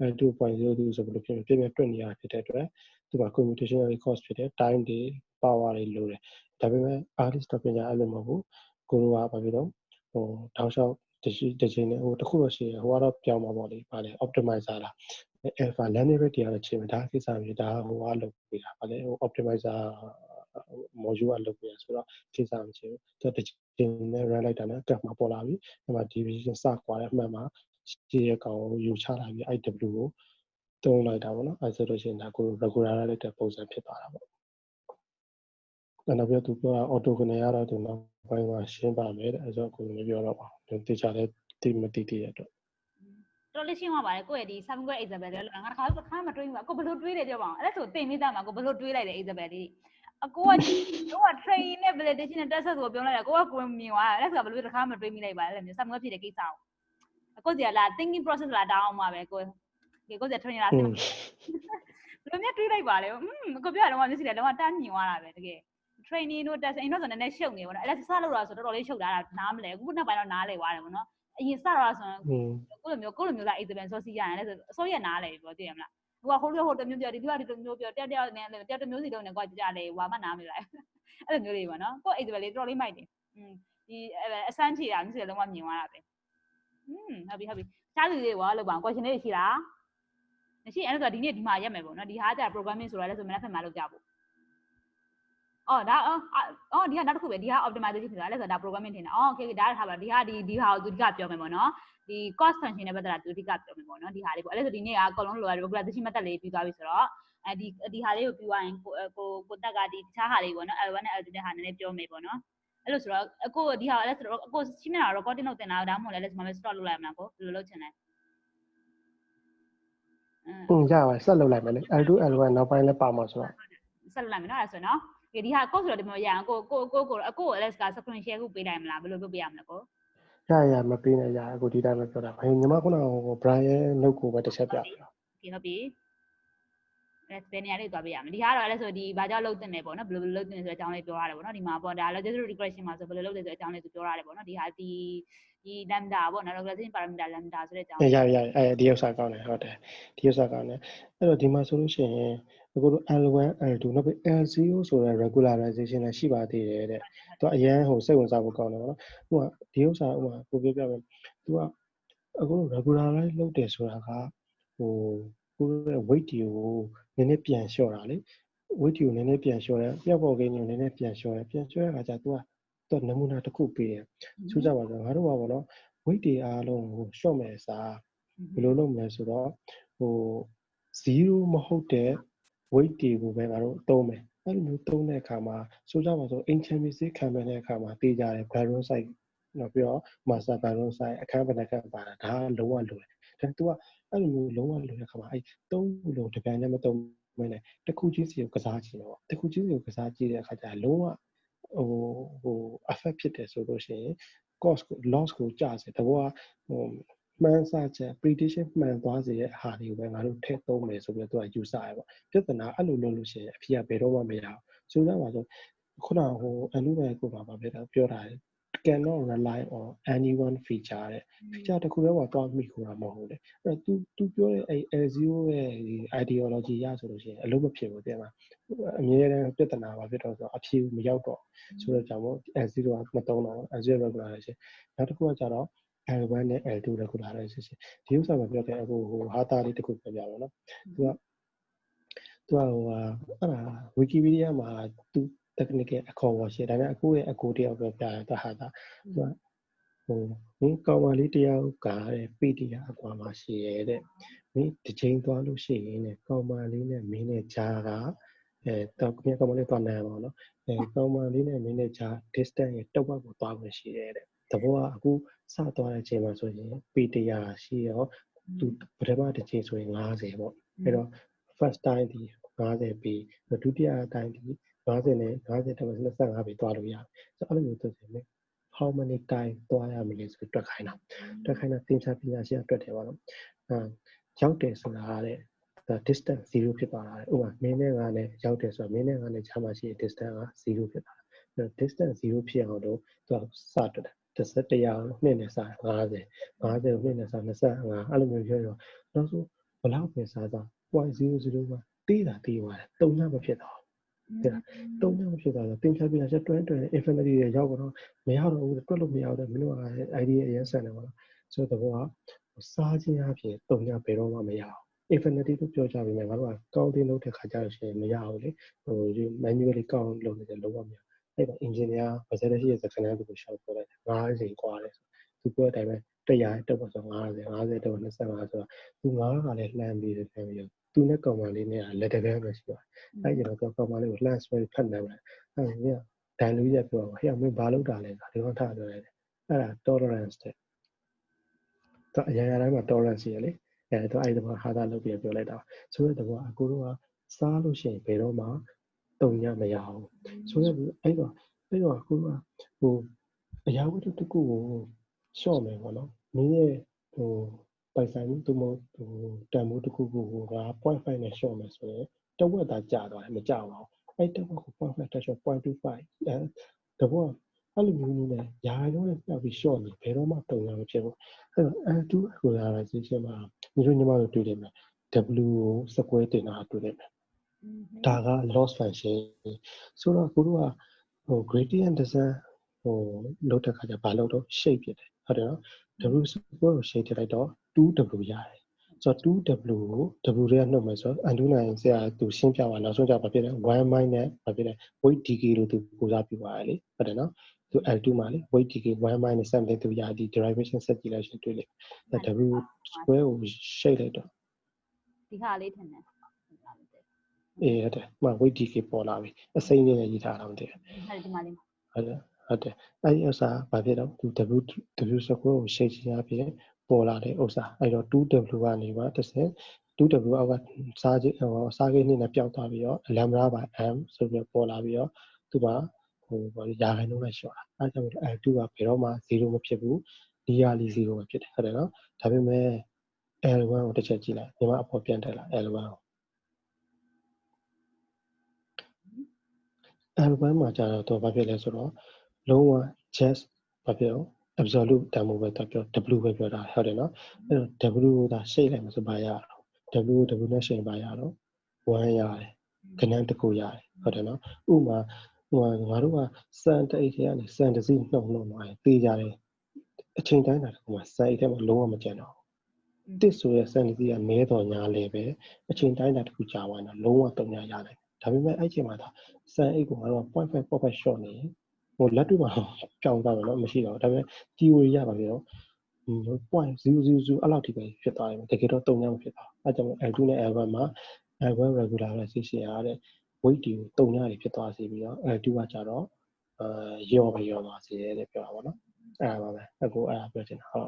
Speaker 2: L2 0.02 ဆိုဘယ်လိုဖြစ်မလဲပြင်တွက်နေရဖြစ်တဲ့အတွက်ဒီမှာ computationally cost ဖြစ်တဲ့ time တွေ power တွေလိုတယ်ဒါပေမဲ့ early stopping ကအဲ့လိုမဟုတ်ဘူးကိုတို့ကဘာဖြစ်လို့ဟိုတောက်လျှောက်တစ်ချိန်နဲ့ဟိုတစ်ခုတော့ရှိရဟိုကတော့ပြောင်းမှာပေါ့လေဗာလေ optimizer လား alpha learning rate တွေကတော့ချိန်မှာဒါကိစ္စမျိုးဒါဟိုကလုပ်ပေးတာဗာလေဟို optimizer module ကလုပ်ပေးတာဆိုတော့ကိစ္စမရှိဘူးသူတစ်ချိန်နဲ့ run လိုက်တာနဲ့ graph မှာပေါ်လာပြီအဲ့မှာ division စကွာတဲ့အမှတ်မှာရှိရကောင်ကိုယူချလာပြီး IW ကိုတုံးလိုက်တာပေါ့နော်အဲ့ဆိုလို့ရှိရင်ဒါကို regular လိုက်တဲ့ပုံစံဖြစ်သွားတာပေါ့နောက်ပြီးသူပြောတာ auto ကနေရတော့သူနောက်ပိုင်းမှာရှင်းပါမယ်တဲ့အဲဆိုကိုလည်းပြောတော့ပါတေချာလည်းတိမတိတဲ့အတွက်
Speaker 1: တော်လေးရှင်းသွားပါတယ်ကိုယ့်ရဲ့ဒီ 7 grade example လေးငါတစ်ခါမတွေးဘူးကိုဘယ်လိုတွေးလဲပြောပါအောင်အဲ့ဒါဆိုတင်မိသားမှာကိုဘယ်လိုတွေးလိုက်လဲ example လေးအကိုက training နဲ့ validation နဲ့ test ဆိုပြောလိုက်တာကိုကကိုမြင်သွားတယ်အဲ့ဒါဆိုဘယ်လိုတစ်ခါမတွေးမိလိုက်ပါလဲအဲ့လိုမျိုး 7 grade ဖြစ်တဲ့ကိစ္စကိုကိုစီကလာ thinking process လာတောင်းအောင်ပါပဲကိုစီ training လာစင်ဘယ်လိုမျိုးတွေးလိုက်ပါလဲကိုပြောရတော့မျက်စိလည်းလုံးဝတန်းမြင်သွားတာပဲတကယ် training တို့ test အဲ့တော့ဆိုနည်းနည်းရှုပ်နေပါတော့အဲ့ဒါစလို့တော့ဆိုတော်တော်လေးရှုပ်တာနားမလဲအခုနောက်ပိုင်းတော့နားလဲသွားတယ်ပေါ့နော်အရင်စတော့ဆိုကိုလိုမျိုးလာ example စောစီရတယ်ဆိုအစိုးရနားလဲပြောသိရမလားဟိုကဟိုတမျိုးပြောဒီပြောပြောတယောက်နဲ့တယောက်တစ်မျိုးစီလုံးနဲ့ကိုကြလေဝါမနားမလိုက်အဲ့လိုမျိုးတွေပေါ့နော်ကို example လေးတော်တော်လေးမိုက်တယ်ဒီအစမ်းချီတာမျိုးစီလုံးဝမြင်သွားတာပဲဟုတ်ပြီရှားလူလေးရောလောက်ပါ question လေးရှိလားမရှိအဲ့ဒါဆိုဒီနေ့ဒီမှာရက်မယ်ပေါ့နော်ဒီဟာကျ programming ဆိုတာလဲဆိုမနေ့ဖက်မှာလောက်ကြဖို့ဒါဒီကနောက်တစ်ခုပဲဒီဟာ optimization ဖြစ်သွားလဲဆိုတော့ဒါ programming ထင်တာokay ဒါထားပါဒီဟာကိုသူဒီကပြောမယ်ပေါ့နော်ဒီ cost function နဲ့ပတ်သက်တာသူဒီကပြောမယ်ပေါ့နော်ဒီဟာလေးပေါ့အဲ့ဒါဆိုဒီနေ့ကအကုန်လုံးလိုရတယ် regularization method လေးပြီးသွားပြီဆိုတော့ဒီဟာလေးကိုပြီးသွားရင်ကိုတက်ကဒီတခြားဟာလေးပေါ့နော် L1 နဲ့ L2 တဲ့ဟာနည်းနည်းပြောမယ်ပေါ့နော်အဲ့လိုဆိုတော့အခုဒီဟာလဲဆိုတော့အခုရှင်းနေတာ recording လုပ်တင်တာဒါမှမဟုတ်လဲဒီမှာပဲ stop လုပ်လိုက်မလားကိုဘယ်လိုလုပ်ချင်လဲ
Speaker 2: ရပါဆက်လုပ်လိုက်မယ်လေ L2 L1 နောက်ပိုင်းလည်းပါမှာဆိုတော့
Speaker 1: ဆက်လုပ်လိုက်မယ်နော်အဲ့ဆိုနော်ဒီဟာကိုဆိုတော့ဒီမှာရအောင်ကို Alex က screen share ကိုပေးလိုက်မလားဘယ်လိုလုပ်ပေးရမလဲကို
Speaker 2: ရမပေးနဲ့ရအခုဒီတိုင်းပဲပြောတာညီမခုနကBrian နှုတ်ကိုပဲတစ်ချက်ပြပြ
Speaker 1: ဟုတ်ပြီ ဘယ်နေရာလေးသွားပြရမလဲဒီကတော့အဲ့ဒါဆိုဒီဘာကြောင့်လုပ်တင်နေပေါ့နော်ဘယ်လိုလုပ်တင်နေဆိုတဲ့အကြောင်းလေးပြောရတယ်ပေါ့နော်ဒီမှာပေါ့ဒါ logical regression မှာဆိုဘယ်လိုလုပ်လဲဆိုတဲ့အကြောင်းလေးသူပြောရတယ်ပေါ့နော်ဒီဟာဒီ lambda ပေါ့နော် regression parameter lambda ဆိုတဲ့အကြောင်း
Speaker 2: ရဒီဥစ္စာကောင်းတယ်ဟုတ်တယ်ဒီဥစ္စာကောင်းတယ်အဲ့တော့ဒီမှာဆိုလို့ရှိရင်အခုတို့ L1 L2 နောက်ပြီး L0 ဆိုတဲ့ regularization လည်းရှိပါသေးတယ်တဲ့သူကအရင်ဟိုစိတ်ဝင်စားဖို့ကောင်းတယ်ပေါ့နော်ဟိုကဒီဥစ္စာဥမာကိုပြောပြမယ်သူကအခု regularize လုပ်တယ်ဆိုတာကဟိုကိုရဲ့ weight တွေကိုနည်းနည်းပြန်လျှော့တာလေ weight ကိုနည်းနည်းပြန်လျှော့တယ်မြောက်ပေါ်ကိန်းကိုနည်းနည်းပြန်လျှော့တယ်ပြန်လျှော့ရတာကြာသူကနမူနာတစ်ခုပေးတယ်ဆိုကြပါစို့ငါတို့ကပေါ့နော် weight တွေအားလုံးကိုလျှော့မယ်စာဘယ်လိုလုပ်မလဲဆိုတော့ဟို0မဟုတ်တဲ့ weight တွေကိုပဲငါတို့သုံးမယ်အဲ့လိုမျိုးသုံးတဲ့အခါမှာဆိုကြပါစို့ inchamisi ခံမဲ့တဲ့အခါမှာတေးကြတယ် baron site နောက်ပြီးတော့ master baron site အခန်းပဏ္ဍကပါတာဒါကလုံးဝလိုတယ်ဒါ तू ကအဲ့လိုမျိုးလုံးဝလိုတဲ့အခါမှာအဲ့သုံးခုလုံးတစ်ပြိုင်တည်းမသုံးမင်းနဲ့တစ်ခုချင်းစီကိုကစားကြည့်တော့တစ်ခုချင်းစီကိုကစားကြည့်တဲ့အခါကျလုံးဝဟို affect ဖြစ်တယ်ဆိုလို့ရှိရင် cost ကို loss ကိုကျစေတဘောကဟိုမှန်းဆချက် prediction မှန်သွားစေတဲ့ဟာတွေကိုပဲငါတို့ထည့်သုံးမယ်ဆိုပြီးတော့သူကယူဆရပေါ့ပြဿနာအဲ့လိုလုပ်လို့ရှိရင်အဖြေကဘယ်တော့မှမရအောင်ဆိုကြပါစို့ခုနဟိုအလူပဲကိုပါပြောတာ cannot rely on any one feature တဲ့ feature တစ်ခုတည်းကသွားမိခိုးတာမဟုတ်ဘူးလေအဲ့တော့ तू ပြောတဲ့အဲ့ L0 ရဲ့ ideology ရဆိုလို့ရှိရင်အလုံးမဖြစ်ဘူးတဲ့မှာအမြဲတမ်းပြဿနာပါဖြစ်တော့ဆိုအဖြေမရောက်တော့ဆိုတော့ကြောင့်မို့ L0 ကမသုံးတော့ဘူး L0 regularization နောက်တစ်ခုကကျတော့ L1 နဲ့ L2 regularization ဒီဥစ္စာမှာပြောတဲ့အခုဟိုဟာတာလေးတစ်ခုပြောပြပါတော့သူကဟိုအဲ့ဒါ Wikipedia မှာ သူtechnical အခေါ်အဝေါ်ရှိတယ်ဒါပေမဲ့အခုရဲ့အကိုတယောက်ပြောပြတယ်သူဟာတာသူကဟိုမင်းကောင်မလေးတယောက်ကတဲ့ PDF အကွာမှာရှိရတဲ့မင်းတစ်ချိန်သွားလို့ရှိရင်တဲ့ကောင်မလေးနဲ့မင်းနဲ့ဂျာကတော့ကောင်မလေးသွားနိုင်ပါတော့ကောင်မလေးနဲ့မင်းနဲ့ဂျာ distance ရဲ့တစ်ဝက်ကိုသွားလို့ရှိရတဲ့တဘောကအခုစသွားတဲ့အချိန်မှာဆိုရင် P100 ရှိရောသူပထမတစ်ချိန်ဆိုရင်50ပေါ့အဲ့တော့ first time ဒီ50ပြီဒုတိယတိုင်းဒီ50နဲ့50တက်25ပြီသွားလို့ရတယ်ဆိုတော့အဲ့လိုမျိုးဆိုရင် how many time သွားရမလဲဆိုတွက်ခိုင်းတာသင်္ချာပညာရှင်တွက်တယ်ပေါ့နော်ရောက်တယ်ဆိုတာတဲ့ distance 0ဖြစ်သွားတာဥပမာမင်းနဲ့ငါနဲ့ရောက်တယ်ဆိုတော့မင်းနဲ့ငါနဲ့ကြားမှာရှိတဲ့ distance က0ဖြစ်သွားတာ distance 0ဖြစ်အောင်လို့သူကစတွက်တယ်100နှစ်နဲ့စ50 50နှစ်နဲ့စ25အဲ့လိုမျိုးပြောတော့နောက်ဆုံးဘလောက်ပဲစားစား 0.00 ကတေးသွားတယ်3ညမဖြစ်တော့တဲ့3ညမဖြစ်တော့သင်္ချာပညာရှင်တွဲ infinity ရဲ့ရောက်တော့မရတော့ဘူးတွက်လို့မရတော့မင်းတို့က idea အရင်ဆန်တယ်ပေါ့နော်ဆိုတော့ဘောကစားခြင်းအပြင်3ညဘယ်တော့မှမရအောင် infinity လို့ပြောကြပြီမယ်ငါတို့က counting လုပ်တဲ့ခါကျလို့ရှိရင်မရဘူးလေဟို manually count လုပ်နေတယ်လုံးဝမရအဲ့တော့ engineer ဘာသာရှိတဲ့စကားတွေကိုရှောက်ပြောလိုက်တယ်9ချိန်กว่าတယ်သူပြောတဲ့အတိုင်းပဲ100တက်ဖို့ဆို50တက်ဖို့25ဆိုတော့သူ9ကလည်းလှမ်းပြီးတယ်သူနဲ့ကောင်မလေးနဲ့လက်တကမ်းပဲရှိပါတယ်အဲ့ကျတော့ကောင်မလေးကိုလှမ်းဆွဲဖတ်နေတယ်အဲ့ဒါကဒိုင်လူကြီးကပြောဟဲ့မင်းဘာလုပ်တာလဲဒီကောင်ထားပြောလိုက်တယ်အဲ့ဒါ tolerance တဲ့သူအရာရာတိုင်းမှာ tolerance ရှိရလေအဲ့တော့အဲ့ဒီမှာဟာတာလုပ်ပြီးပြောလိုက်တာဆိုတော့အကိုတို့ကစားလို့ရှိရင်ဘယ်တော့မှတုံညမရအောင်ဆိုတော့အဲ့တော့အခုကဟိုအရာဝတ္ထုတစ်ခုကိုရှော့မယ်ပေါ့နော်မင်းရဲ့ဟိုပိုင်ဆိုင်မှုသူမဟိုတန်ဖိုးတစ်ခုကိုက 0.5 နဲ့ရှော့မယ်ဆိုရင်တဝက်သာကျသွားတယ်မကျပါဘူးအဲ့တဝက်ကို 0.5 တက်ရှော့ 0.25 တဘောအဲ့လိုမျိုးနဲ့ယာရုံးနဲ့ပြောက်ပြီးရှော့နေဘယ်တော့မှတုံရမဖြစ်ဘူးအဲ့တော့ L2 regularization မှာညီမတို့တွေ့တယ်မယ် W ကို square တင်တာတွေ့တယ်မယ်ဒါက loss function ဆိုတော့ကိုတို့ကဟို gradient descent ဟိုလုပ်တဲ့ခါကျဘာလုပ်တော့ shape ဖြစ်တယ်ဟုတ်တယ်နော် W square ကို shape ထည့်လိုက်တော့ 2W ရတယ်ဆိုတော့ 2W ကို W တွေကနှုတ်မယ်ဆိုတော့ N2 နိုင်ဆရာသူရှင်းပြပါနောက်ဆုံးကြပါဖြစ်တယ်1 minus ဘာဖြစ်လဲ weight decay လို့သူကိုစားပြပါတယ်လေဟုတ်တယ်နော်သူ L2 မှာလေ weight decay 1 minus 7သူရဒီ derivation ဆက်ကြည့်လိုက်ရှင်တွေ့လိမ့်မယ် W square ကို shape လိုက်တော့
Speaker 1: ဒီဟာလေးထင်တယ်
Speaker 2: ဟုတ်တယ်မှ weight decay ပေါ်လာပြီအစိမ့်လေးနဲ့ရေးထားတာမသိဘူး
Speaker 1: ဟုတ်ဒီမှာလေး
Speaker 2: ဟုတ်တယ်အဲ့ဒီဥစ္စာဘာဖြစ်တော့သူ W square ကို shape ချင်အပြင်ပေါ်လာတဲ့ဥစ္စာအဲ့တော့ 2W ကနေမှတစ်ဆင့် 2W အောက်ကစားကိန်းနဲ့ပျောက်သွားပြီးတော့ lambda by m ဆိုပြီးပေါ်လာပြီးတော့သူကဟိုရာခိုင်နှုန်းနဲ့လျှော့တာအဲ့ကြောင့် L2 ကဘယ်တော့မှ0မဖြစ်ဘူး nearly 0ပဲဖြစ်တယ်ဟုတ်တယ်နော်ဒါပေမဲ့ L1 ကိုတစ်ချက်ကြည့်လိုက်ဒီမှာအပေါ်ပြန်တက်လာ L1 ကို L1 မှာကျတော့ဘာဖြစ်လဲဆိုတော့လုံးဝ just ဘာဖြစ်အောင် absolute တန်ဖိုးပဲပြော W ပဲပြောတာဟုတ်တယ်နော်အဲ့တော့ W ကိုသာရှိတ်လိုက်မှဆိုပါရတော့ W နဲ့ရှိတ်ပါရတော့1ရတယ်ခဏတစ်ခုရတယ်ဟုတ်တယ်နော်ဥပမာငါတို့ကစံတအိတ်ထဲကနေစံတစ်စီးနှုတ်သွားရင်ပေးကြတယ်အချိန်တိုင်းတာတခုမှစံအိတ်ထဲမှာလုံးဝမကျန်တော့တစ်ဆိုရစံတစ်စီးကမဲတော်ညာလေပဲအချိန်တိုင်းတာတခုကြာသွားရင်တော့လုံးဝတုံညာရတယ်ဒါပေမဲ့အဲ့ချိန်မှာစံအိတ်ကိုငါတို့က 0.5 short နေဟိုလက်တွေ့မှာကြောင်သွားတယ်နော်မရှိတော့ဒါပေမဲ့ theory ရပါပြီတော့0.000 အဲ့လောက်ထိပဲဖြစ်သွားတယ်တကယ်တော့တုံညာမဖြစ်သွားအဲ့ကြောင့် L2 နဲ့ L1 မှာ L1 regularization ရတဲ့ weight တွေကိုတုံညာတွေဖြစ်သွားစေပြီးတော့ L2 ကကြတော့ရောသွားစေတယ်ပြောတာပေါ့နော်အဲ့ဒါပါပဲအခုအဲ့ဒါပြောချင်တာဟုတ်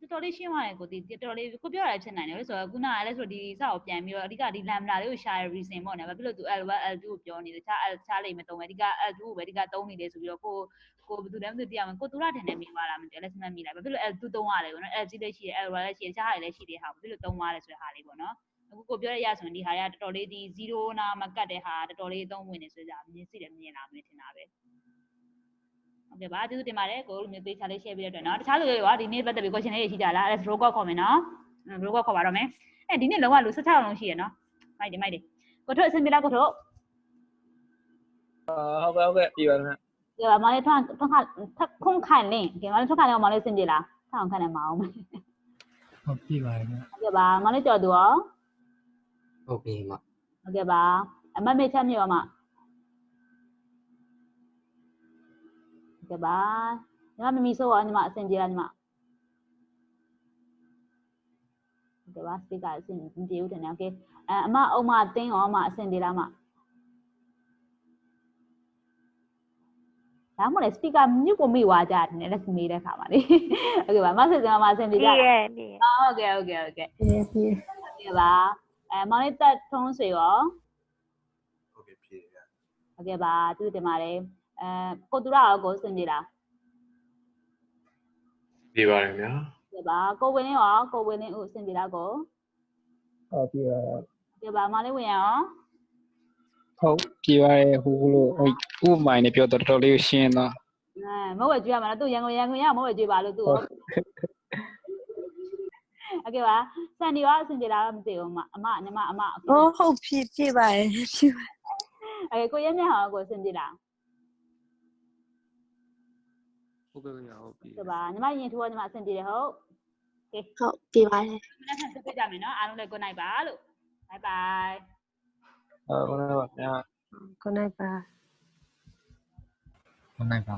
Speaker 1: တော်တော်လေးရှင်းသွားတယ်ကိုတော်တော်လေးကိုပြောရဖြစ်နိုင်တယ်လို့ဆိုတော့ခုနကလည်းဆိုဒီစကိုပြန်ပြီးတော့အဓိကဒီ lambda လေးကို share reason ပေါ့နော်ဘာဖြစ်လို့သူ L1 L2 ကိုပြောနေတယ်တခြားလိမ့်မသုံးပဲအဓိက L2 ကိုပဲအဓိကသုံးနေတယ်ဆိုပြီးတော့ကိုဘယ်သူလဲမသိတရားမကိုသူရထင်တယ်မိသွားတာမသိဘူးလက်စမမိလိုက်ဘာဖြစ်လို့ L2 သုံးရတယ်ပေါ့နော် LG လည်းရှိတယ် L1 လည်းရှိတယ်တခြားဟာတွေလည်းရှိတယ်ဟာဘာဖြစ်လို့သုံးရတယ်ဆိုတဲ့ဟာလေးပေါ့နော်အခုကိုပြောရရဆိုရင်ဒီဟာတွေကတော်တော်လေးဒီ0နာမကတ်တဲ့ဟာတော်တော်လေးသုံးဝင်နေဆိုကြမြင်လာမယ်ထင်တာပဲဟုတ်ကဲ့ပါကျေးဇူးတင်ပါတယ်ကိုလိုမျိုးသေးချာလေး share ပေးတဲ့အတွက်နော်တခြားလူတွေရောဒီနေ့ပတ်သက်ပြီး question လေးတွေရှိကြလားအဲ့ဒါ robot ခေါ်မယ်နော် robot ခေါ်ပါတော့မယ်ဒီနေ့လုံးဝလူ16လုံးရှိရနော်မိုက်တယ်ကိုထုတ်အဆင်ပြေလားကိုထုတ်
Speaker 6: ဟုတ်ကဲ့ပြီပါခင်ဗျ
Speaker 1: ဒီမှာလေးထွန်းခုံးခိုင်လင်းဒီမှာလေးထွန်းခိုင်လင်းမောင်လေးအဆင်ပြေလားထောက်အောင်ခန့်နေမအောင်
Speaker 6: ဟုတ်ပြီပါခင်ဗျ
Speaker 1: ဟုတ်ကဲ့ပါမောင်လေးကြော်သူရော
Speaker 9: ဟုတ်ပြီမ
Speaker 1: ဟုတ်ကဲ့ပါအမမေချက်မြေရောမဟုတ်ကဲ့ပါညီမမမီဆိုးရောညီမအဆင်ပြေလားညီမဟုတ်ကဲ့ပါ speaker အဆင်ပြေဦးတယ်နော် okay အမအုံမတင်းရောအမအဆင်ပြေလားမဒါမှမဟုတ် speaker မြုပ်ကိုမိသွားကြတယ်နည်းလက်မေးတဲ့ခါမှာလေဟုတ်ကဲ့ပါမဆက်စင်မအဆင်ပြေကြလားဟုတ်ကဲ့ဟုတ်ကဲ့ပါမောင်လေးတက်ထုံးဆွေရော
Speaker 8: ဟုတ်ကဲ့ဖြည့်ရ
Speaker 1: ဟုတ်ကဲ့ပါသူတင်ပါတယ်ကိုသူရရောကိုအဆင်ပြေလား
Speaker 4: ပြေပါတယ်ဗျာ
Speaker 1: ဟုတ်ကဲ့ပါကိုဝင်းလင်းရောကိုဝင်းလင်းဦးအဆင်ပြေလားကို
Speaker 6: ဟုတ်ပြီပါ
Speaker 1: ဟုတ်ကဲ့ပါမောင်လေးဝင်ရော
Speaker 6: ဟုတ်ပြီပါရဲ့ဟိုလိုဥမိုင်းနဲ့ပြောတော့တော်တော်လေးရှင်းတော့
Speaker 1: မဟုတ်ဝဲကြွေးရမှာနော်သူရန်ကုန်ရမဟုတ်ဝဲကြွေးပါလို့သူဟုတ်ကဲ့ပါစန်ဒီရောအဆင်ပြေလားမသိဘူးအမညီမ
Speaker 7: ဟုတ်ဖြည့်ပါရဲ့ဖြည့်ပါ
Speaker 1: ကိုရဲမြတ်ဟောကိုအဆင်ပြေလား
Speaker 6: ဟုတ်ကဲ့ဟုတ်ပြီ
Speaker 1: ကဲ့ပါညီမရင်ထိုးညီမအဆင်ပြေတယ်ဟုတ်
Speaker 7: ကဲဟုတ်ဖြည့်ပါတယ်
Speaker 1: မနေ့ကဆက်ပြကြမယ်နော်အားလုံးလည်း good night ပါလို့ bye bye
Speaker 6: ဟုတ်ကဲ့ပါဗျာ
Speaker 7: good night ပါ
Speaker 6: good night ပါ